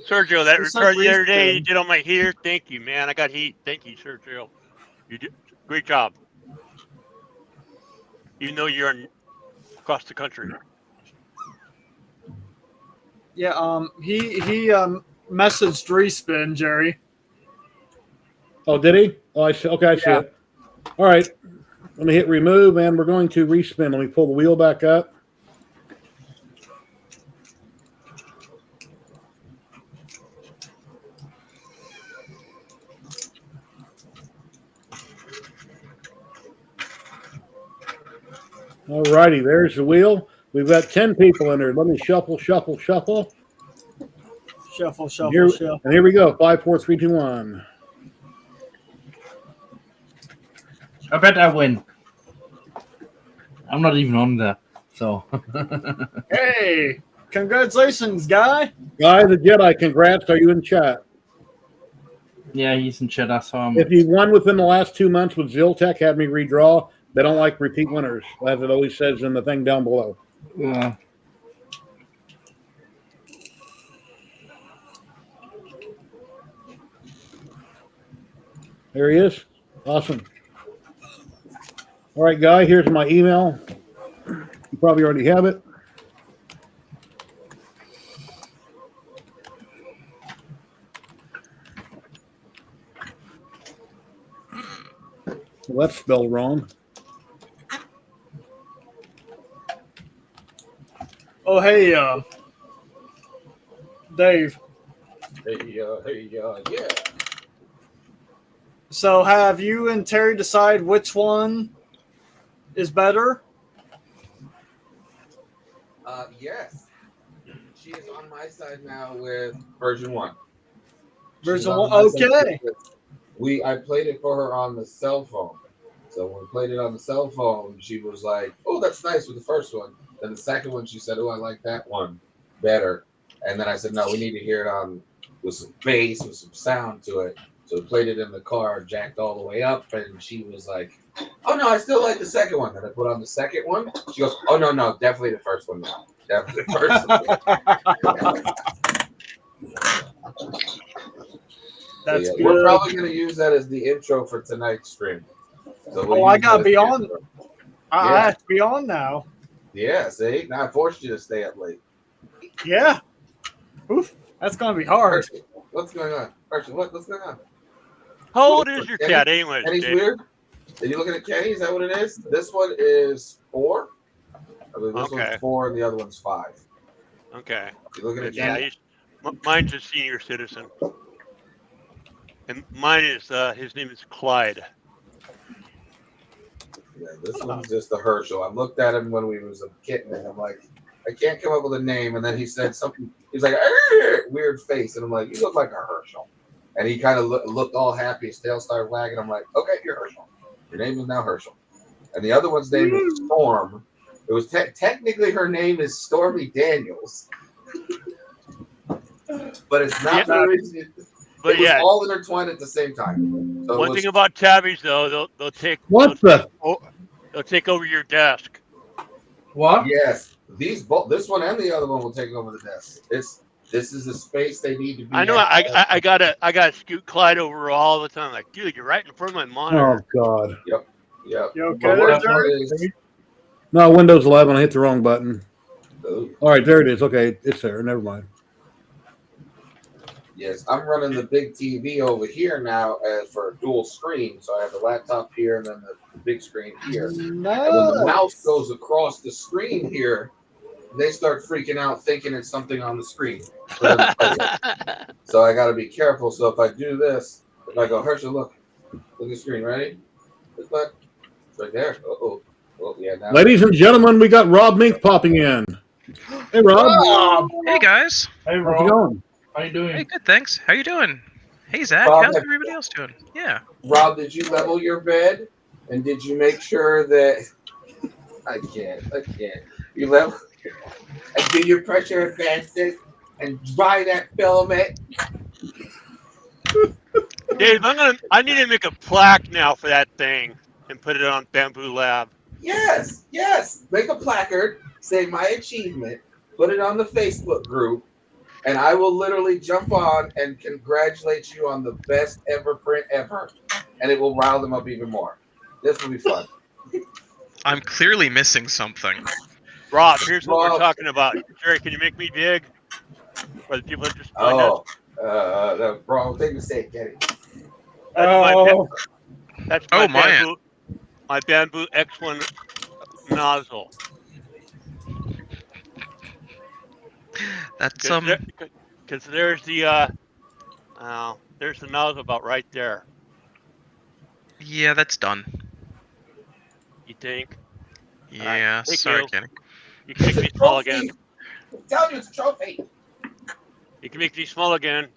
Sergio, that what's repair up, the other day Reese? you did on my heater. Thank you, man. I got heat. Thank you, Sergio. You did great job. Even though you're across the country. Yeah, he messaged Respin, Jerry. Oh, did he? Oh, I see. Okay, I see Yeah. it. All right. Let me hit remove, and we're going to respin. Let me pull the wheel back up. All righty, there's the wheel. We've got 10 people in there. Let me shuffle, shuffle, shuffle. Shuffle, shuffle, Here, shuffle. and here we go. 5, 4, 3, 2, 1. I bet I win. I'm not even on there, so. Hey, congratulations, guy. Guy the Jedi, congrats. Are you in chat? Yeah, he's in chat. I saw him. If you won within the last 2 months with Ziltech, have me redraw. They don't like repeat winners, as it always says in the thing down below. Yeah. There he is. Awesome. All right, Guy, here's my email. You probably already have it. Well, that's spelled wrong. Oh, hey, Dave. Hey, yeah. So have you and Terry decide which one is better? Yes. She is on my side now with version 1. Version 1? Okay. I played it for her on the cell phone. So when we played it on the cell phone, she was like, "Oh, that's nice" with the first one. Then the second one, she said, "Oh, I like that one better." And then I said, "No, we need to hear it on with some bass, with some sound to it." So we played it in the car, jacked all the way up, and she was like, "Oh no, I still like the second one." And I put on the second one. She goes, "Oh no, definitely the first one now. Definitely the first one." That's So, good. we're probably going to use that as the intro for tonight's stream. So we'll I use gotta that be as the on. intro. I have to be on now. Yeah, see? Now I forced you to stay up late. Yeah. Oof. That's gonna be hard. Percy, what's going on? Percy, what's going on? How old is your Kenny? cat anyways? Kenny's Dave? weird? Are you looking at Kenny? Is that what it is? This one is 4. I believe this Okay. one's 4 and the other one's 5. Okay. You looking at Yeah, Kenny? mine's a senior citizen. And mine is, his name is Clyde. Yeah, this one's just a Herschel. I looked at him when we was a kitten, and I'm like, I can't come up with a name. And then he said something. He's like, weird face, and I'm like, you look like a Herschel. And he kind of looked all happy. His tail started wagging. I'm like, okay, you're Herschel. Your name is now Herschel. And the other one's name is Storm. It was technically her name is Stormy Daniels, but it's not. Yeah. But It was yeah, all intertwined at the same time. So one thing about tabbies though, they'll take they'll take over your desk. What? yes, this one and the other one will take over the desk. This is the space they need to be. I know. I gotta scoot Clyde over all the time. Like, dude, you're right in front of my monitor. Oh God. Yep. You okay But there, what Jerry? is, No, Windows 11. I hit the wrong button. oh, All right, there it is. Okay, it's there. Never mind. yes, I'm running the big TV over here now for dual screen. So I have the laptop here and then the big screen here. And when the mouse goes across the screen here, they start freaking out thinking it's something on the screen. So I got to be careful. So if I do this, if I go, Herschel, look at the screen, ready? Look back. It's right there. Oh, yeah. Now. Ladies and gentlemen, we got Rob Mink popping in. Hey, Rob. Hey guys. Hey, How's it Rob. going? How you doing? Hey, good. Thanks. How you doing? Hey Zach. Rob, How's everybody else doing? Yeah. Rob, did you level your bed? And did you make sure that I can't. You level and do your pressure advances and dry that filament. Dave, I need to make a plaque now for that thing and put it on Bamboo Lab. Yes. Make a placard, say my achievement, put it on the Facebook group, and I will literally jump on and congratulate you on the best ever print ever. And it will rile them up even more. This will be fun. I'm clearly missing something. Rob, here's what Rob. we're talking about. Jerry, can you make me big? For the people that just joined us? The wrong thing to say, get it. That's Oh, my Bamboo X1 nozzle. That's Because there's the nozzle about right there. yeah, that's done. You think? Yeah, thank sorry, you. Kenny. You can make me small again. I'm telling you, it's a trophy. You can make me small again.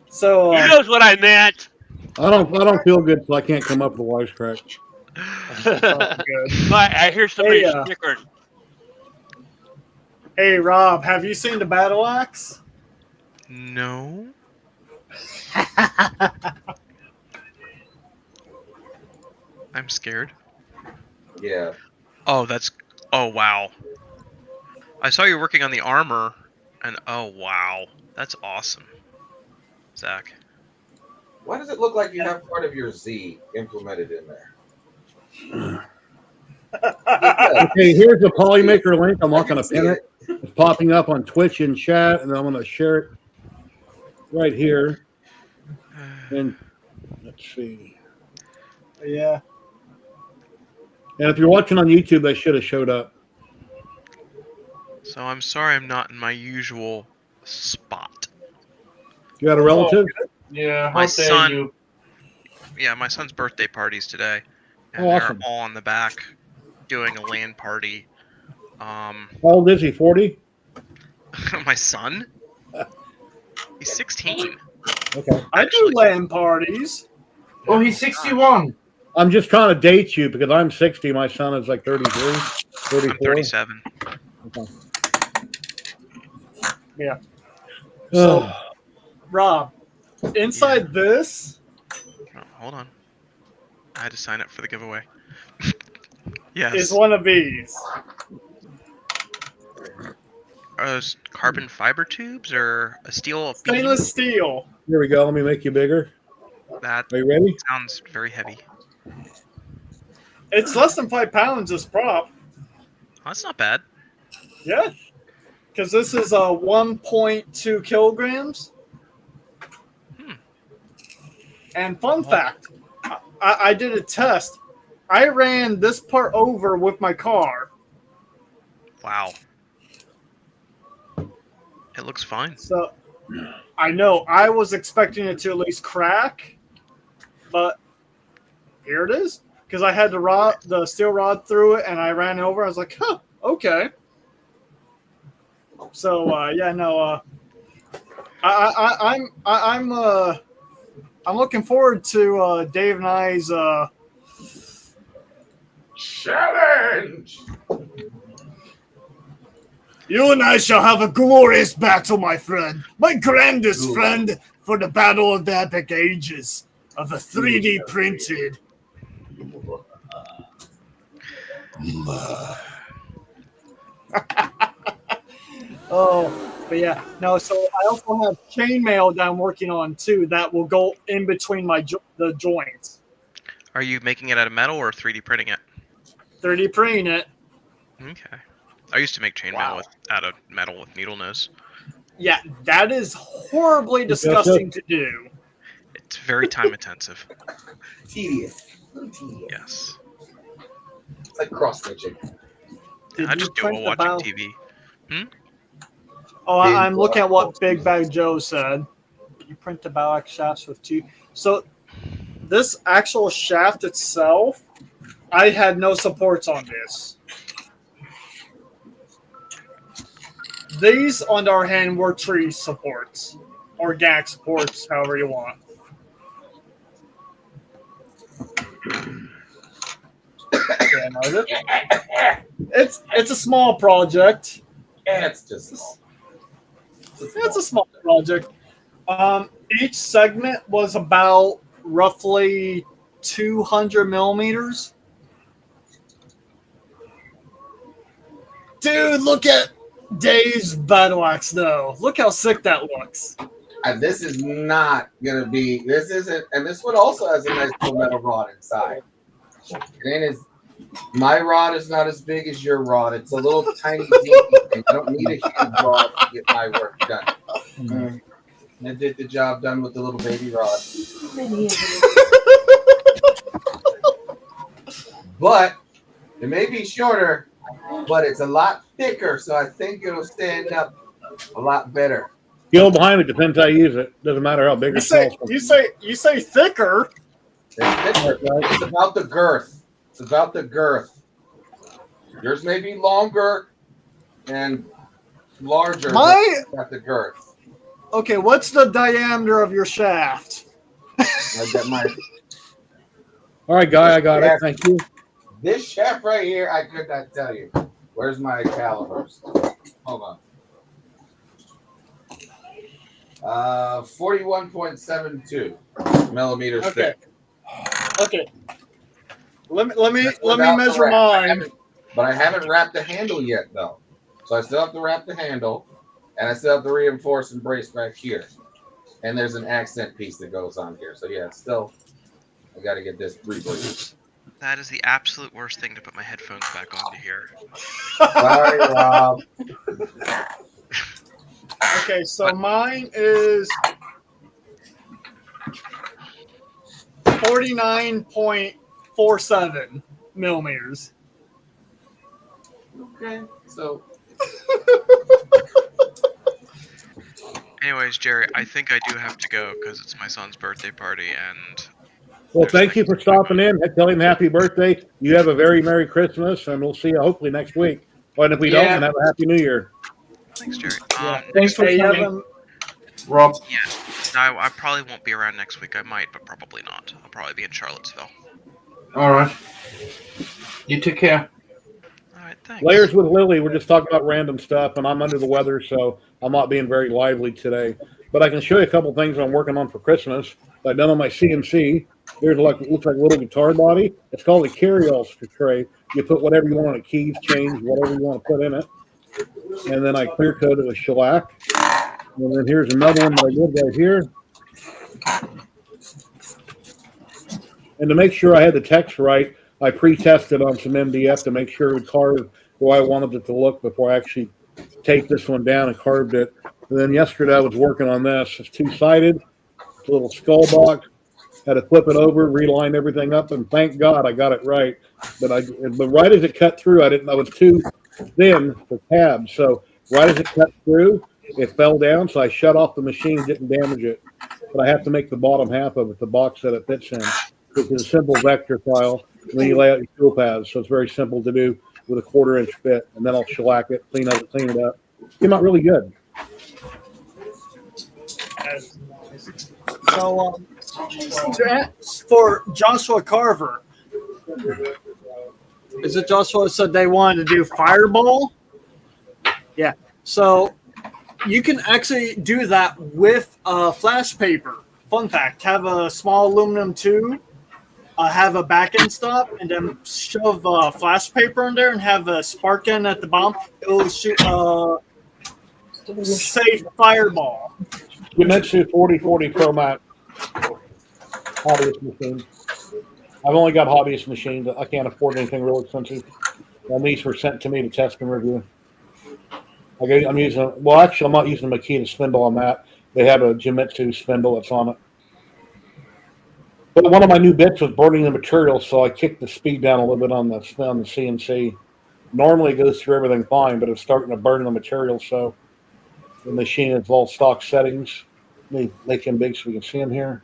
So He knows what I meant. I don't feel good, so I can't come up with a wisecrack. good. I hear somebody Hey, snickering. Hey Rob, have you seen the battle axe? No. I'm scared. Yeah. Oh, oh wow. I saw you working on the armor, and oh wow, that's awesome, Zach. Why does it look like you have part of your Z implemented in there? Okay, here's the Polymaker link. I'm not going to pin it. It's popping up on Twitch in chat, and I'm going to share it right here. And let's see. Yeah. And if you're watching on YouTube, they should have showed up. So I'm sorry I'm not in my usual spot. You got a relative? Yeah, My how dare son- you? Yeah, my son's birthday party's today, and Oh, awesome. they're all in the back doing a LAN party. How old is he? 40? My son? He's 16. Okay. I do LAN parties. Oh, he's 61. I'm just trying to date you because I'm 60. My son is like 33, I'm 34. 37. Okay. Yeah. So, Rob, inside this, Oh, hold on. I had to sign up for the giveaway. Yes. is one of these. Are those carbon fiber tubes or a steel beam? Stainless steel. Here we go. Let me make you bigger. That Are you ready? sounds very heavy. It's less than 5 pounds, this prop. Oh, that's not bad. Yeah. Because this is 1.2 kilograms. And fun fact, I did a test. I ran this part over with my car. Wow. It looks fine. So I know I was expecting it to at least crack, but here it is. Because I had the steel rod through it, and I ran over. I was like, "Huh, okay." So yeah, no. I'm looking forward to Dave and I's Challenge! You and I shall have a glorious battle, my friend. My grandest friend for the battle of the epic ages of a 3D printed. But yeah, no. So I also have chainmail that I'm working on too. That will go in between the joints. Are you making it out of metal or 3D printing it? 3D printing it. Okay. I used to make chainmail Wow. out of metal with needle nose. Yeah, that is horribly disgusting to do. It's very time intensive. Tedious. A little tedious. Yes. It's like cross stitching. Yeah, Did I you just do it print while the watching bow? TV. Oh, I'm looking at what Big Bag Joe said. You print the bow shafts with two. So this actual shaft itself, I had no supports on this. These, on the other hand, were tree supports, organic supports, however you want. Yeah, no, it's a small project. It's just small. It's a small project. Each segment was about roughly 200 millimeters. Dude, look at Dave's battle axe, though. Look how sick that looks. And this is not gonna be. This isn't. And this one also has a nice little metal rod inside. And is my rod is not as big as your rod. It's a little tiny dinky thing. I don't need a huge rod to get my work done. I did the job done with the little baby rod. But it may be shorter, but it's a lot thicker, so I think it'll stand up a lot better. Skill behind it depends how you use it. Doesn't matter how big or small. You say thicker. It's thicker. It's about the girth. It's about the girth. Yours may be longer and larger, but it's got the girth. Okay, what's the diameter of your shaft? I got my. All right, Guy, I got it. Thank you. This shaft right here, I could not tell you. Where's my calipers? Hold on. 41.72 millimeters thick. Okay. Let me measure mine. But I haven't wrapped the handle yet, though. So I still have to wrap the handle, and I still have to reinforce and brace back here. And there's an accent piece that goes on here. So yeah, still, I got to get this rebraced. That is the absolute worst thing to put my headphones back on to hear. Sorry, Rob. Okay, so mine is 49.47 millimeters. Okay, so. Anyways, Jerry, I think I do have to go because it's my son's birthday party and. Well, thank you for stopping in. Tell him happy birthday. You have a very Merry Christmas, and we'll see you hopefully next week. And if we don't, then have a Happy New Year. Thanks, Jerry. Thanks for coming, Rob. Yeah, I probably won't be around next week. I might, but probably not. I'll probably be in Charlottesville. All right. You take care. All right, thanks. Layers with Lily. We're just talking about random stuff, and I'm under the weather, so I'm not being very lively today. But I can show you a couple things I'm working on for Christmas. I've done on my CNC. There's looks like a little guitar body. It's called a carry-all tray. You put whatever you want on it, keys, chains, whatever you want to put in it. And then I clear coat it with shellac. And then here's another one that I did right here. And to make sure I had the text right, I pre-tested on some MDF to make sure it would carve the way I wanted it to look before I actually taped this one down and carved it. And then yesterday I was working on this. It's two-sided, it's a little skull box. Had to flip it over, reline everything up, and thank God I got it right. But right as it cut through, I was too thin for tabs. So right as it cut through, it fell down. So I shut off the machine, didn't damage it. But I have to make the bottom half of it the box that it fits in, which is a simple vector file. And then you lay out your tool paths. So it's very simple to do with a 1/4-inch bit. And then I'll shellac it, clean it up. Came out really good. So, for Joshua Carver, is it Joshua said they wanted to do Fireball? Yeah. So you can actually do that with flash paper. Fun fact: have a small aluminum tube, have a back end stop, and then shove flash paper in there and have a spark end at the bottom. It'll shoot safe fireball. Gemitsu 4040 Pro Max hobbyist machine. I've only got hobbyist machines. I can't afford anything real expensive. And these were sent to me to test and review. I'm using, well, actually, I'm not using a Makita spindle on that. They have a Gemitsu spindle that's on it. But one of my new bits was burning the material, so I kicked the speed down a little bit on the CNC. Normally it goes through everything fine, but it's starting to burn the material, so the machine is all stock settings. Let me make him big so we can see him here.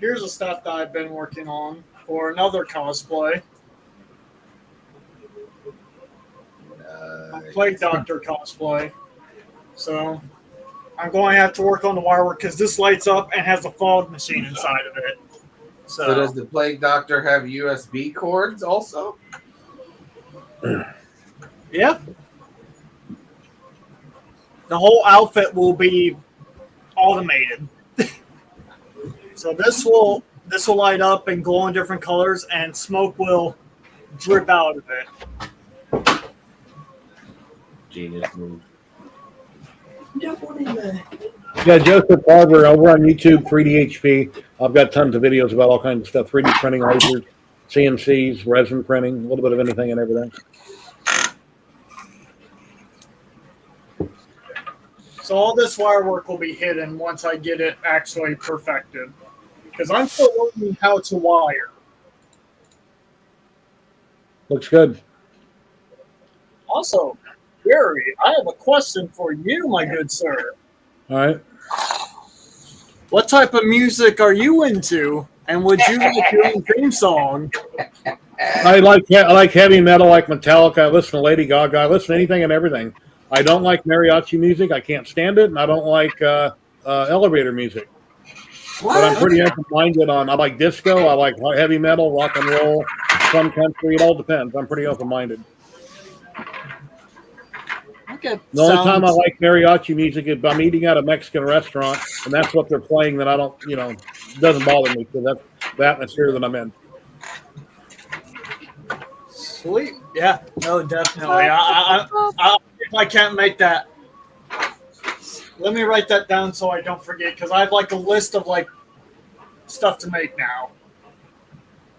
Here's the stuff that I've been working on for another cosplay. Plague Doctor cosplay. So I'm going to have to work on the wire work because this lights up and has a fog machine inside of it. So does the Plague Doctor have USB cords also? Yeah. The whole outfit will be automated. So this will light up and glow in different colors, and smoke will drip out of it. Genius move. Yeah, Joseph Barber over on YouTube, 3DHP. I've got tons of videos about all kinds of stuff, 3D printing, lasers, CNCs, resin printing, a little bit of anything and everything. So all this wire work will be hidden once I get it actually perfected. Because I'm still learning how to wire. Looks good. Also, Gary, I have a question for you, my good sir. All right. What type of music are you into? And would you like your own theme song? I like heavy metal, like Metallica. I listen to Lady Gaga. I listen to anything and everything. I don't like mariachi music. I can't stand it, and I don't like elevator music. What? But I'm pretty open-minded on. I like disco. I like heavy metal, rock and roll, some country. It all depends. I'm pretty open-minded. Okay. The only time I like mariachi music is if I'm eating at a Mexican restaurant, and that's what they're playing. Then I don't, it doesn't bother me because that's the atmosphere that I'm in. Sweet. Yeah. No, definitely. If I can't make that, let me write that down so I don't forget, because I have like a list of like stuff to make now.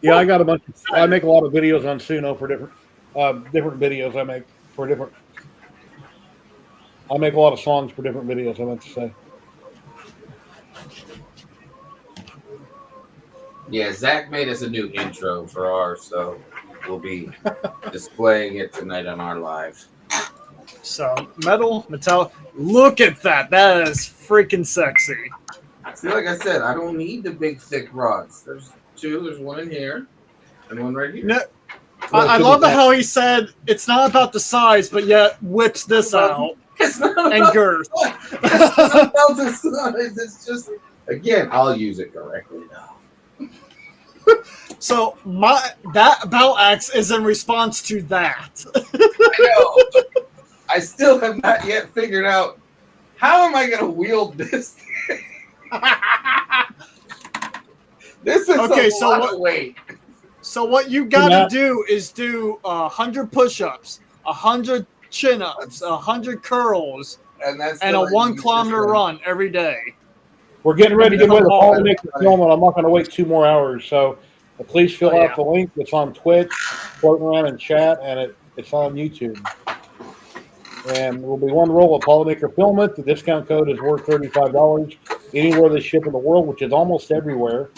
Yeah, I got a bunch. I make a lot of videos on Suno for different videos. I make for different. I make a lot of songs for different videos. I meant to say. Yeah, Zach made us a new intro for ours, so we'll be displaying it tonight on our live. So metal. Look at that. That is freaking sexy. See, like I said, I don't need the big thick rods. There's two. There's one in here and one right here. No, I love how he said it's not about the size, but yet whips this out It's not and about, girth. it's not about the size. It's just, again, I'll use it correctly now. So that belt axe is in response to that. I know. I still have not yet figured out how am I going to wield this. This is Okay, a so lot what- of weight. So what you gotta do is do 100 push-ups, 100 chin-ups, 100 curls, And that's and a 1 kilometer run every day. We're getting ready to get away with Oh, all the next film, and I'm not going to wait 2 more hours. So please fill out yeah. the link. It's on Twitch, floating around in chat, and it's on YouTube. And there will be one roll of Polymaker Filament. The discount code is worth $35 anywhere they ship in the world, which is almost everywhere.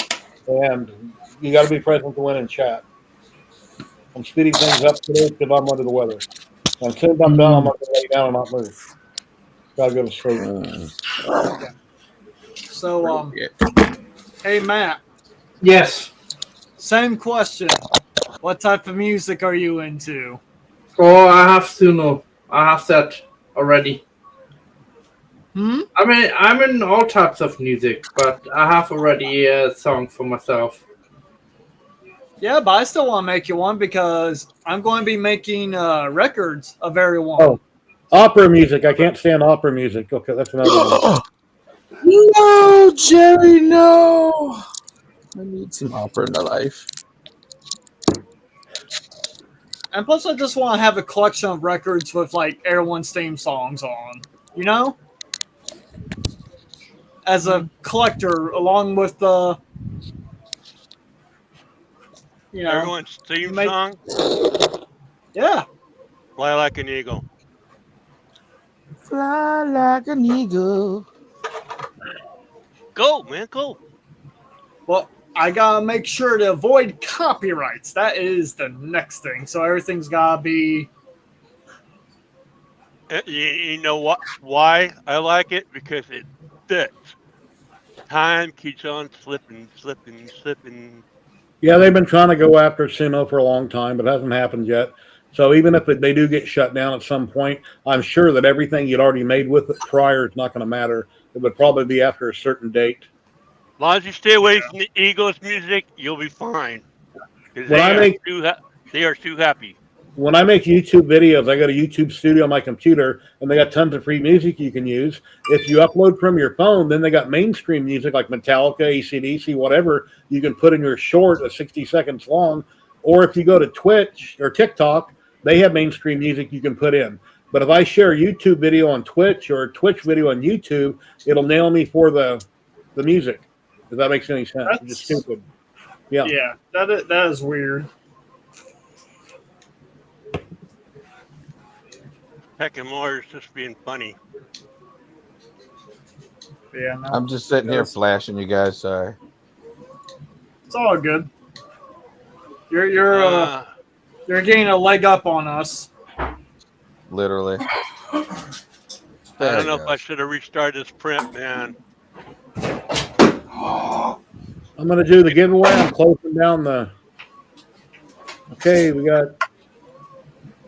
And you got to be present to win in chat. I'm speeding things up today because I'm under the weather. And as soon as I'm done, I'm not going to lay down and not move. Got to go to sleep. So, hey Matt, Yes. same question. What type of music are you into? Oh, I have to know. I have that already. I mean, I'm in all types of music, but I have already a song for myself. Yeah, but I still want to make you one because I'm going to be making records of everyone. Oh, opera music. I can't stand opera music. Okay, that's another one. No, Jerry, no. I need some opera in my life. And plus, I just want to have a collection of records with like everyone's theme songs on. You know, as a collector, along with the, you know, Everyone's theme make- song, yeah. Fly Like an Eagle. Fly like an eagle. Go, man, go. Well, I gotta make sure to avoid copyrights. That is the next thing. So everything's gotta be. You know what? Why I like it? Because it fits. Time keeps on slipping. Yeah, they've been trying to go after Suno for a long time, but it hasn't happened yet. So even if they do get shut down at some point, I'm sure that everything you'd already made with it prior is not going to matter. It would probably be after a certain date. As long as you stay away from the Eagles music, you'll be fine. 'Cause When they are too happy. When I make YouTube videos, I got a YouTube studio on my computer, and they got tons of free music you can use. If you upload from your phone, then they got mainstream music like Metallica, AC/DC, whatever you can put in your short of 60 seconds long. Or if you go to Twitch or TikTok, they have mainstream music you can put in. But if I share a YouTube video on Twitch or a Twitch video on YouTube, it'll nail me for the music. If that makes any sense. It's just stupid. Yeah. Yeah, that is weird. Heck and more is just being funny. Yeah, no, I'm just sitting here flashing you guys. Sorry. it's all good. You're getting a leg up on us. Literally. I don't know if I should have restarted this print, man. I'm going to do the giveaway. I'm closing down the. Okay, we got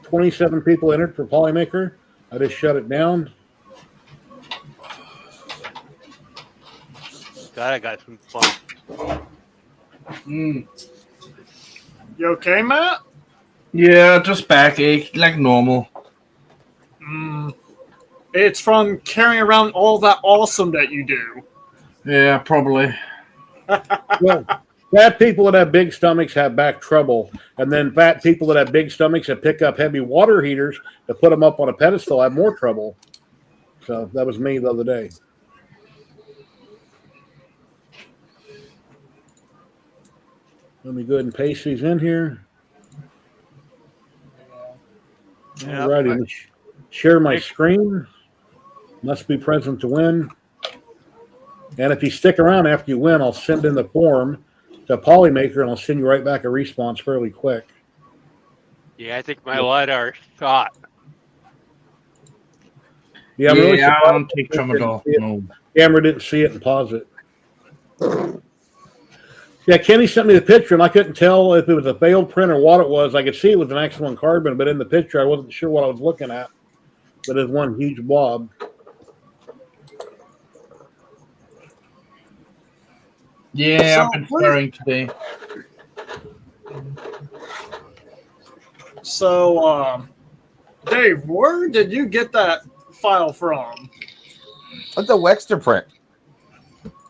27 people entered for Polymaker. I just shut it down. God, I got some fun. You okay, Matt? Yeah, just backache like normal. It's from carrying around all that awesome that you do. Yeah, probably. Well, fat people that have big stomachs have back trouble, and then fat people that have big stomachs that pick up heavy water heaters to put them up on a pedestal have more trouble. So that was me the other day. Let me go ahead and paste these in here. Yeah, All righty, share my screen. Must be present to win. And if you stick around after you win, I'll send in the form to Polymaker, and I'll send you right back a response fairly quick. Yeah, I think my LiDAR shot. Yeah, I'm really I surprised don't take tramadol. No. Camera didn't see it and pause it. Yeah, Kenny sent me the picture, and I couldn't tell if it was a failed print or what it was. I could see it was an X1 carbon, but in the picture, I wasn't sure what I was looking at. But it's one huge blob. Yeah, So I've been swearing today. So, Dave, where did you get that file from? It's a Wexter print.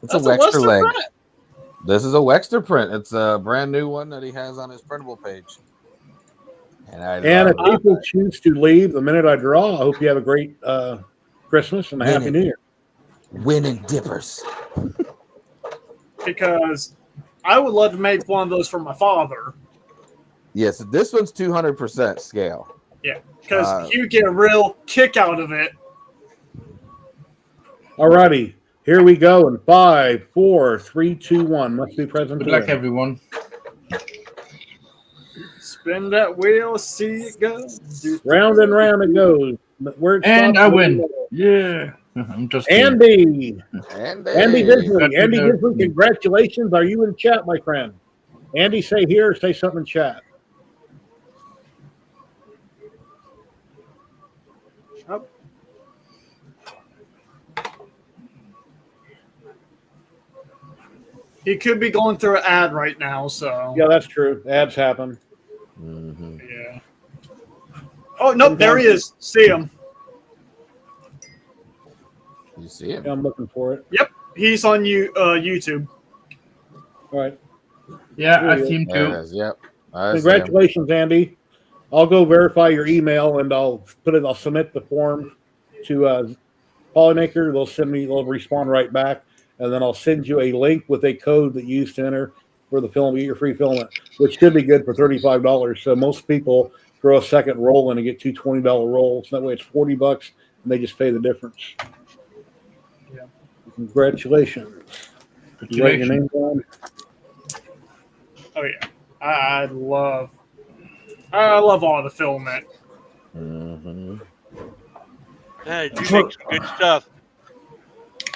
It's That's a Wexter Western leg. print? This is a Wexter print. It's a brand new one that he has on his printable page. And if people choose to leave the minute I draw, I hope you have a great Christmas and a Happy New Year. winning dippers. Because I would love to make one of those for my father. Yes, this one's 200% scale. Yeah, because you get a real kick out of it. All righty. Here we go in 5, 4, 3, 2, 1. Must be present. Good luck, everyone. Spin that wheel, see it go. Round and round it goes. Where it And stops, I win. Yeah. I'm just kidding. Andy. Andy Andy Disley. Andy Good. Disley, congratulations. Are you in chat, my friend? Andy, say here, say something in chat. Oh. He could be going through an ad right now, so. Yeah, that's true. Ads happen. Mm-hmm. Yeah. Oh, nope, there he is. See him. You see him? Yeah, I'm looking for it. Yep, he's on YouTube. All right. Yeah, I see him There it too. is. Yep. I see him. Congratulations, Andy. I'll go verify your email and I'll submit the form to Polymaker. They'll respond right back, and then I'll send you a link with a code that you use to enter for the film, get your free filament, which should be good for $35. So most people throw a second roll in and get two $20 rolls. That way it's $40 and they just pay the difference. Yeah. Congratulations. You write your name down? Oh yeah, I love all the filament. Mm-hmm. Yeah, you do make some good stuff.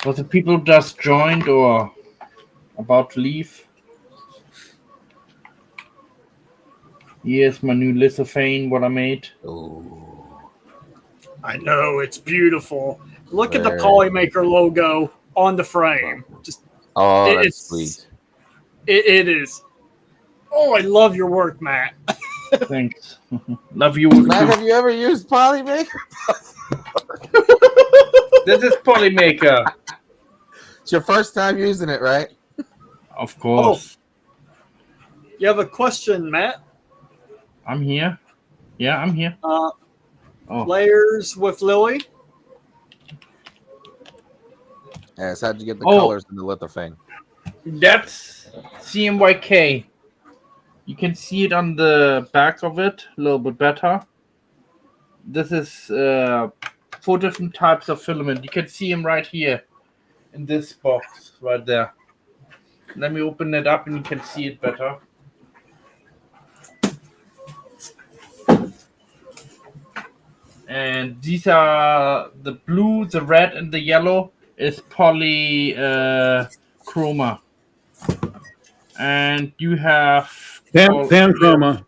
Was the people just joined or about to leave? Here's my new lithophane, what I made. Ooh. I know, it's beautiful. Look at the Very. Polymaker logo on the frame. Just Oh, that's it's sweet. It is. Oh, I love your work, Matt. Thanks. Love you. Matt, have you ever used Polymaker? This is Polymaker. It's your first time using it, right? Of course. You have a question, Matt? I'm here. Yeah, I'm here. Oh. Layers with Lily? Yes, how'd you get the colors in the lithophane? That's CMYK. You can see it on the back of it a little bit better. This is 4 different types of filament. You can see them right here in this box right there. Let me open it up and you can see it better. And these are the blue, the red, and the yellow is polychroma. And you have Panchroma.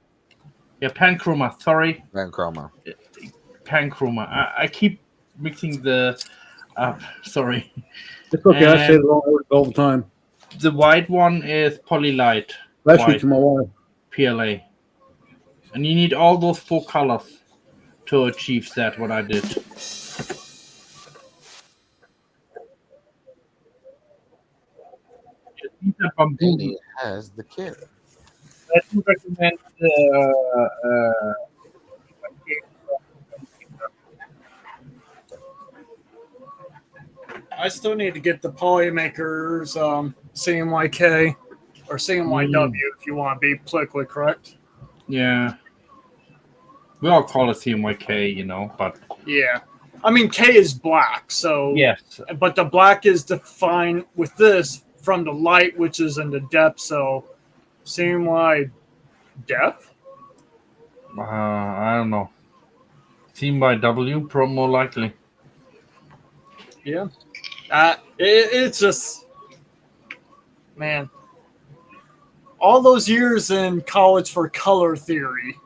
Yeah, panchroma. Sorry, Panchroma. Panchroma. I keep mixing the up. Sorry. It's okay. And I say the wrong word all the time. The white one is polylite. Last white, week to my wife. PLA. And you need all those 4 colors to achieve that. What I did. He has the kit. I do recommend I still need to get the Polymakers CMYK or CMYW if you want to be politically correct. Yeah. We all call it CMYK, but... Yeah. I mean, K is black, so... Yes. But the black is defined with this from the light, which is in the depth, so CMY depth? I don't know. CMYW, pro more likely. Yeah. It's just... Man. All those years in college for color theory.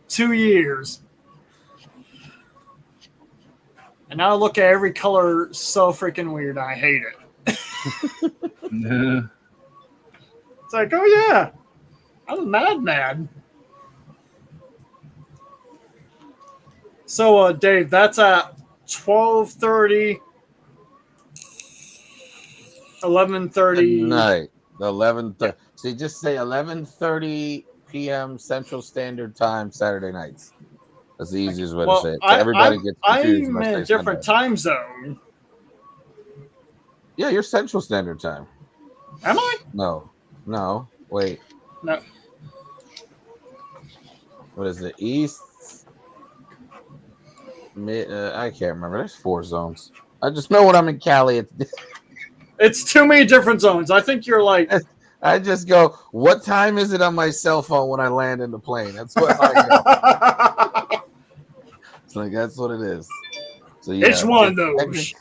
2 years. And now I look at every color so freaking weird. I hate it. It's like, oh yeah, I'm mad. So, Dave, that's at 12:30, 11:30 Night. 11:30. So you just say 11:30 p.m. Central Standard Time Saturday nights. That's the easiest way to say it. Everybody gets confused. I'm in a different time zone. Yeah, you're Central Standard Time. Am I? No. Wait. No. What is it? East? Mid? I can't remember. There's 4 zones. I just know when I'm in Cali. It's too many different zones. I think you're like. I just go, what time is it on my cell phone when I land in the plane? That's what I go. It's like, that's what it is. So yeah, it's one of those.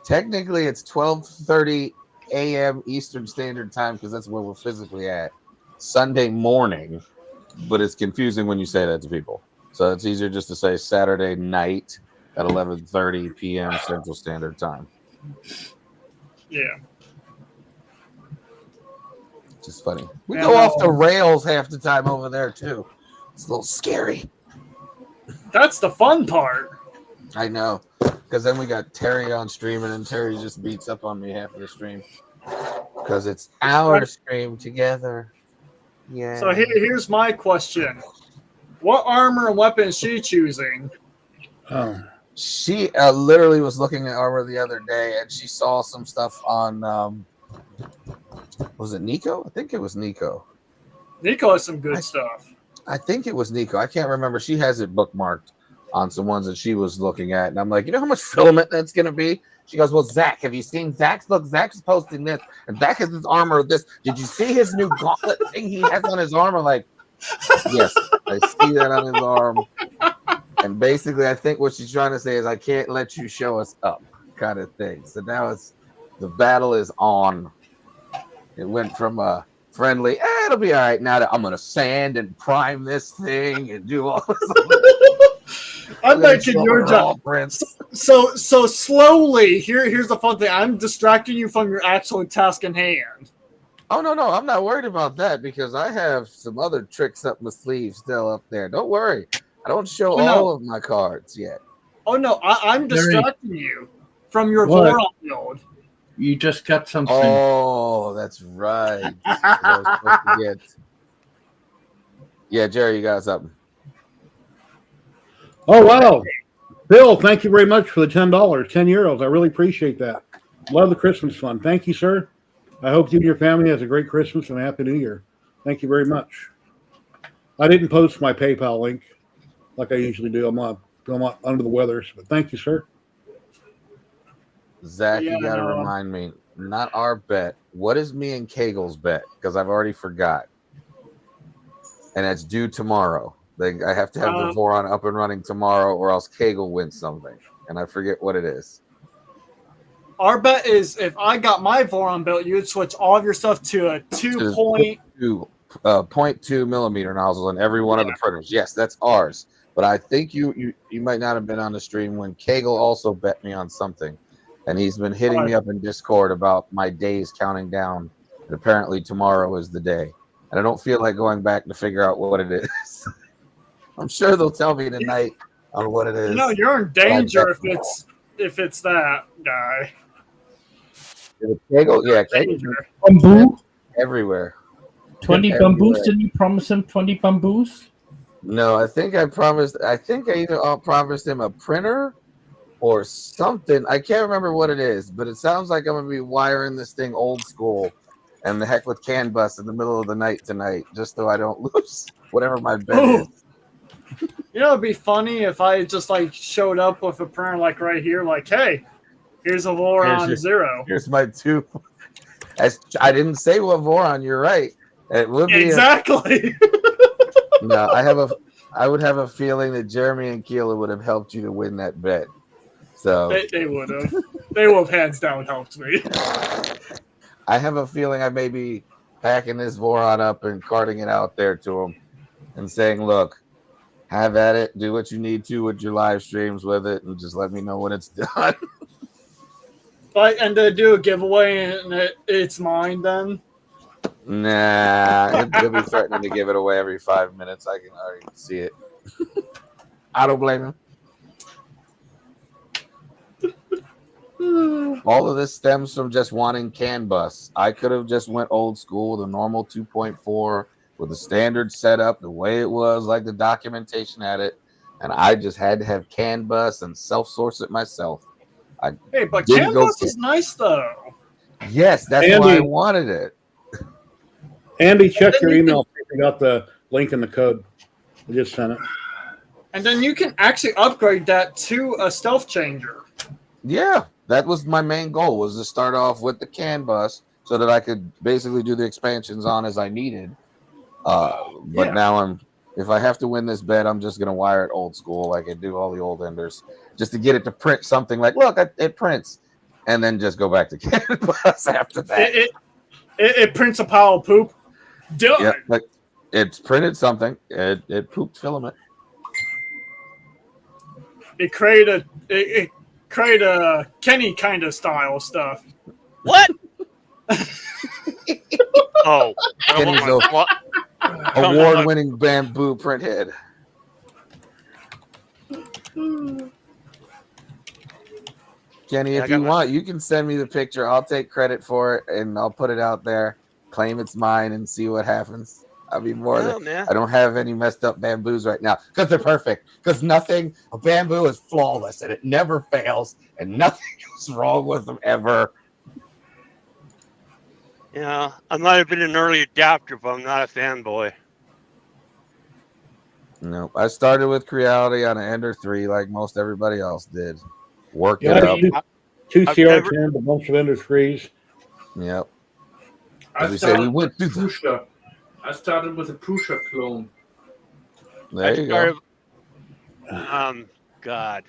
Technically, it's 12:30 a.m. Eastern Standard Time because that's where we're physically at Sunday morning. But it's confusing when you say that to people. So it's easier just to say Saturday night at 11:30 p.m. Central Standard Time. Yeah. Just funny. We go off the rails half the time over there too. It's a little scary. That's the fun part. I know, because then we got Terry on stream, and then Terry just beats up on me half of the stream because it's our stream together. Yeah. So here's my question: What armor and weapon is she choosing? Oh. She literally was looking at armor the other day, and she saw some stuff on. Was it Nico? I think it was Nico. Nico has some good stuff. I think it was Nico. I can't remember. She has it bookmarked on some ones that she was looking at, and I'm like, you know how much filament that's going to be? She goes, well, Zach, have you seen Zach's? Look, Zach's posting this, and Zach has his armor of this. Did you see his new gauntlet thing he has on his arm? I'm like, yes, I see that on his arm. And basically, I think what she's trying to say is, I can't let you show us up, kind of thing. So now the battle is on. It went from a friendly, it'll be all right. Now that I'm going to sand and prime this thing and do all this. I'm making your job. So slowly, here's the fun thing. I'm distracting you from your actual task in hand. Oh, no, I'm not worried about that because I have some other tricks up my sleeve still up there. Don't worry. I don't show all of my cards yet. Oh, no, I'm distracting you from your What? Voron build. You just got something. Oh, that's right. I was supposed to get... Yeah, Jerry, you got something. Oh, wow. Bill, thank you very much for the $10, 10 euros. I really appreciate that. Love the Christmas fun. Thank you, sir. I hope you and your family has a great Christmas and a Happy New Year. Thank you very much. I didn't post my PayPal link like I usually do. I'm not under the weather, but thank you, sir. Zach, you got to remind me, not our bet. What is me and Kagel's bet? Because I've already forgot. And it's due tomorrow. I have to have the Voron up and running tomorrow or else Kegel wins something. And I forget what it is. Our bet is if I got my Voron built, you would switch all of your stuff to a 0.2 millimeter nozzle in every one of the printers. Yes, that's ours. But I think you might not have been on the stream when Kegel also bet me on something. And he's been hitting me up in Discord about my days counting down. And apparently tomorrow is the day. And I don't feel like going back to figure out what it is. I'm sure they'll tell me tonight on what it is. No, you're in danger if it's that guy. Kegel, yeah, Kegel. Bamboo? Everywhere. 20 bamboos? Didn't you promise him 20 bamboos? No, I think I either promised him a printer or something. I can't remember what it is, but it sounds like I'm going to be wiring this thing old school and the heck with CAN bus in the middle of the night tonight, just so I don't lose whatever my bet is. You know, it'd be funny if I just showed up with a printer right here, hey, here's a Voron 0. Here's my 2. I didn't say what Voron, you're right. It would be exactly. No, I would have a feeling that Jeremy and Keela would have helped you to win that bet. So they would have. They would have hands down helped me. I have a feeling I may be packing this Voron up and carting it out there to him and saying, look, have at it, do what you need to with your live streams with it, and just let me know when it's done. And to do a giveaway and it's mine then? Nah, he'll be threatening to give it away every 5 minutes. I can already see it. I don't blame him. All of this stems from just wanting CAN bus. I could have just went old school, the normal 2.4 with the standard setup, the way it was, like the documentation had it, and I just had to have CAN bus and self-source it myself. Hey, but CAN bus is nice though. Yes, that's why I wanted it. Andy, check your email if you got the link in the code. I just sent it. And then you can actually upgrade that to a stealth changer. Yeah, that was my main goal, was to start off with the CAN bus so that I could basically do the expansions on as I needed. But now if I have to win this bet, I'm just going to wire it old school like I do all the old enders, just to get it to print something like, look, it prints, and then just go back to CAN bus after that. It prints a pile of poop. Done. Yeah, like it's printed something. It pooped filament. It created a Kenny kind of style stuff. What? Oh, Kenny's award-winning bamboo print head. Kenny, if you want, you can send me the picture. I'll take credit for it, and I'll put it out there, claim it's mine, and see what happens. I mean, more No, than man. I don't have any messed up bamboos right now because they're perfect. Because a bamboo is flawless and it never fails, and nothing goes wrong with them ever. Yeah, I might have been an early adapter, but I'm not a fanboy. No, I started with Creality on an Ender 3 like most everybody else did. Worked Yeah, it I up. have two I've never- CR10s, a bunch of industries. Yep. I As we say, we started went with through the. Prusa. I started with a Prusa clone. There you go. God.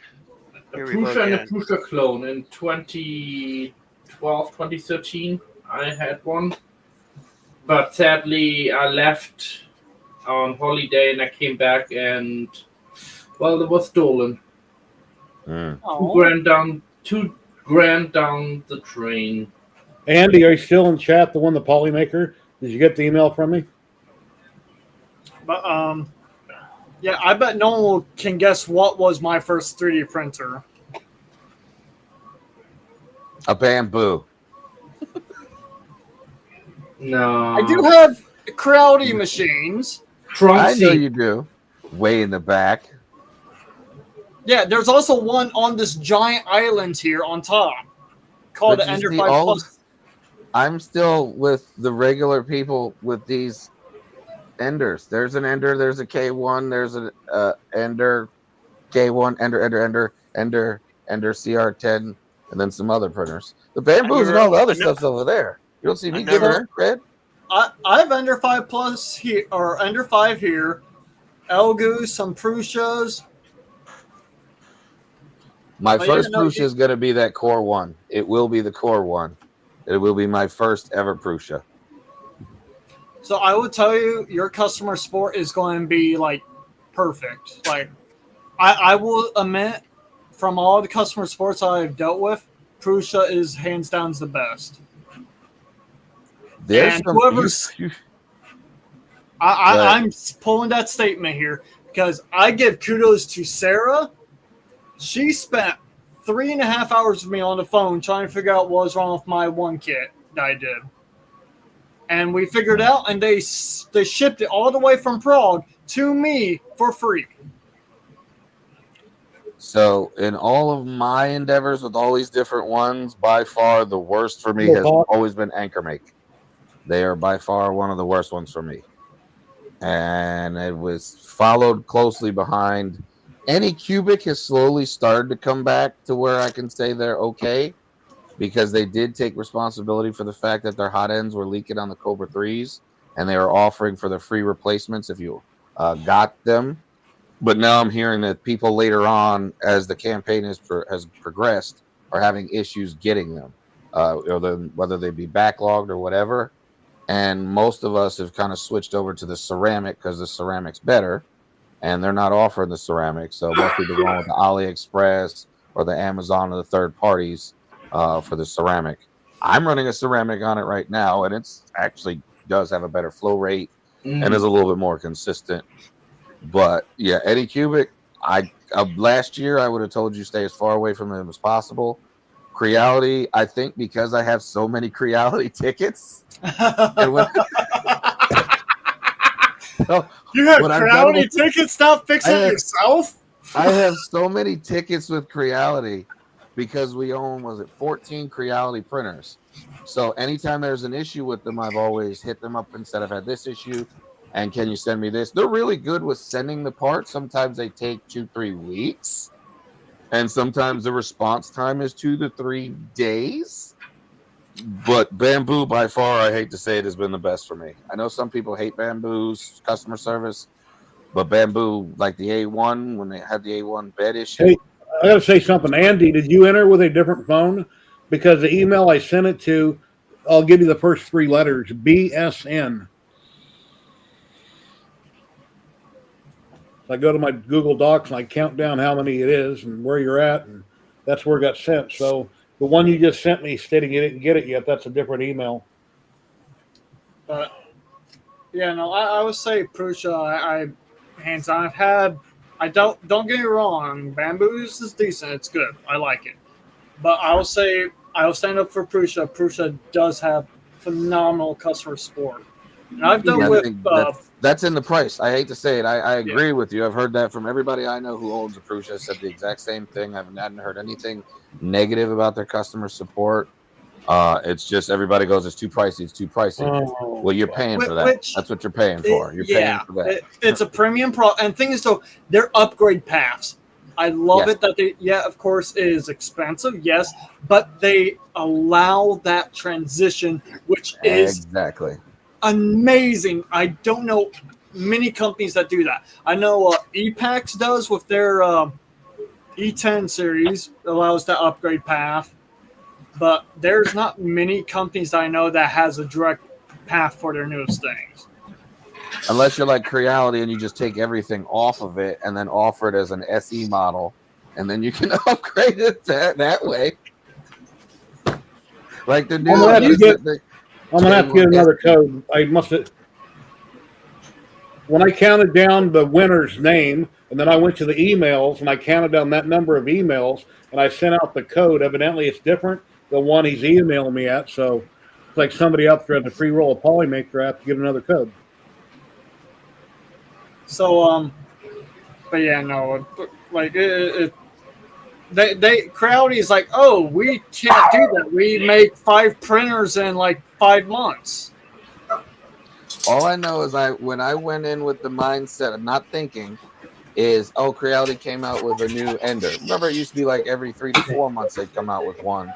A Here we go Prusa and a again. Prusa clone in 2012, 2013. I had one. But sadly, I left on holiday and I came back and, well, it was stolen. Mm. $2,000 down the drain. Andy, are you still in chat? The one, the Polymaker? Did you get the email from me? But yeah, I bet no one can guess what was my first 3D printer. A bamboo. No. I do have Creality machines. Trunk I know seat. you do. Way in the back. Yeah, there's also one on this giant island here on top called But the you Ender see, 5 Plus. I'm still with the regular people with these Enders. There's an Ender. There's a K1. There's an Ender K1. Ender CR10, and then some other printers. The bamboos and all the other stuff's over there. You don't see me giving her cred. I have Ender 5 Plus here, or Ender 5 here. Elgoos, some Prushas. My first Prusa is going to be that Core 1. It will be the Core 1. It will be my first ever Prusa. So I will tell you, your customer support is going to be like perfect. Like, I will admit, from all the customer supports I've dealt with, Prusa is hands down the best. There's and some, whoever's, I'm pulling that statement here because I give kudos to Sarah. She spent 3.5 hours with me on the phone trying to figure out what was wrong with my one kit that I did. And we figured it out, and they shipped it all the way from Prague to me for free. So, in all of my endeavors with all these different ones, by far the worst for me has always been Anchor Make. They are by far one of the worst ones for me. And it was followed closely behind. Anycubic has slowly started to come back to where I can say they're okay, because they did take responsibility for the fact that their hot ends were leaking on the Cobra 3s, and they were offering for the free replacements if you got them. But now I'm hearing that people later on, as the campaign has progressed, are having issues getting them, whether they be backlogged or whatever. And most of us have kind of switched over to the ceramic because the ceramic's better, and they're not offering the ceramic. So most people go with the AliExpress or the Amazon or the third parties for the ceramic. I'm running a ceramic on it right now, and it's actually does have a better flow rate and is a little bit more consistent. But yeah, Anycubic, last year I would have told you stay as far away from them as possible. Creality, I think because I have so many Creality tickets. You have Creality tickets? Stop fixing it yourself? I have so many tickets with Creality because we own, 14 Creality printers. So anytime there's an issue with them, I've always hit them up and said, I've had this issue, and can you send me this? They're really good with sending the parts. Sometimes they take 2-3 weeks, and sometimes the response time is 2 to 3 days. But Bamboo, by far, I hate to say it, has been the best for me. I know some people hate Bamboo's customer service, but Bamboo, like the A1, when they had the A1 bed issue. Hey, I got to say something. Andy, did you enter with a different phone? Because the email I sent it to, I'll give you the first 3 letters, BSN. I go to my Google Docs and I count down how many it is and where you're at, and that's where it got sent. So the one you just sent me stating you didn't get it yet, that's a different email. But yeah, no, I would say Prusa, I hands on. Don't get me wrong, Bamboo's is decent, it's good, I like it. But I will say I will stand up for Prusa. Prusa does have phenomenal customer support. And I've done I with think that's in the price. I hate to say it. I agree with you. I've heard that from everybody I know who owns a Prusa. Said the exact same thing. I hadn't heard anything negative about their customer support. It's just everybody goes, it's too pricey. It's too pricey. Oh, Well, you're paying for that. Which- That's what you're paying for. You're paying for that. It's a premium pro. And thing is, though, they're upgrade paths. I love Yes. it that they, of course, it is expensive, yes, but they allow that transition, which is Exactly. amazing. I don't know many companies that do that. I know EPAX does with their E10 series, allows that upgrade path, but there's not many companies I know that has a direct path for their newest things. Unless you're like Creality and you just take everything off of it and then offer it as an SE model, and then you can upgrade it that way. Like the new. I'm gonna have to get another code. I must have. When I counted down the winner's name, and then I went to the emails and I counted down that number of emails, and I sent out the code. Evidently, it's different than one he's emailing me at. So it's like somebody out there at the free roll of Polymaker. I have to get another code. So, but yeah, no, like they Crowdy is like, oh, we can't do that. We make 5 printers in like 5 months. All I know is when I went in with the mindset of not thinking is, oh, Creality came out with a new Ender. Remember, it used to be like every 3 to 4 months they'd come out with one,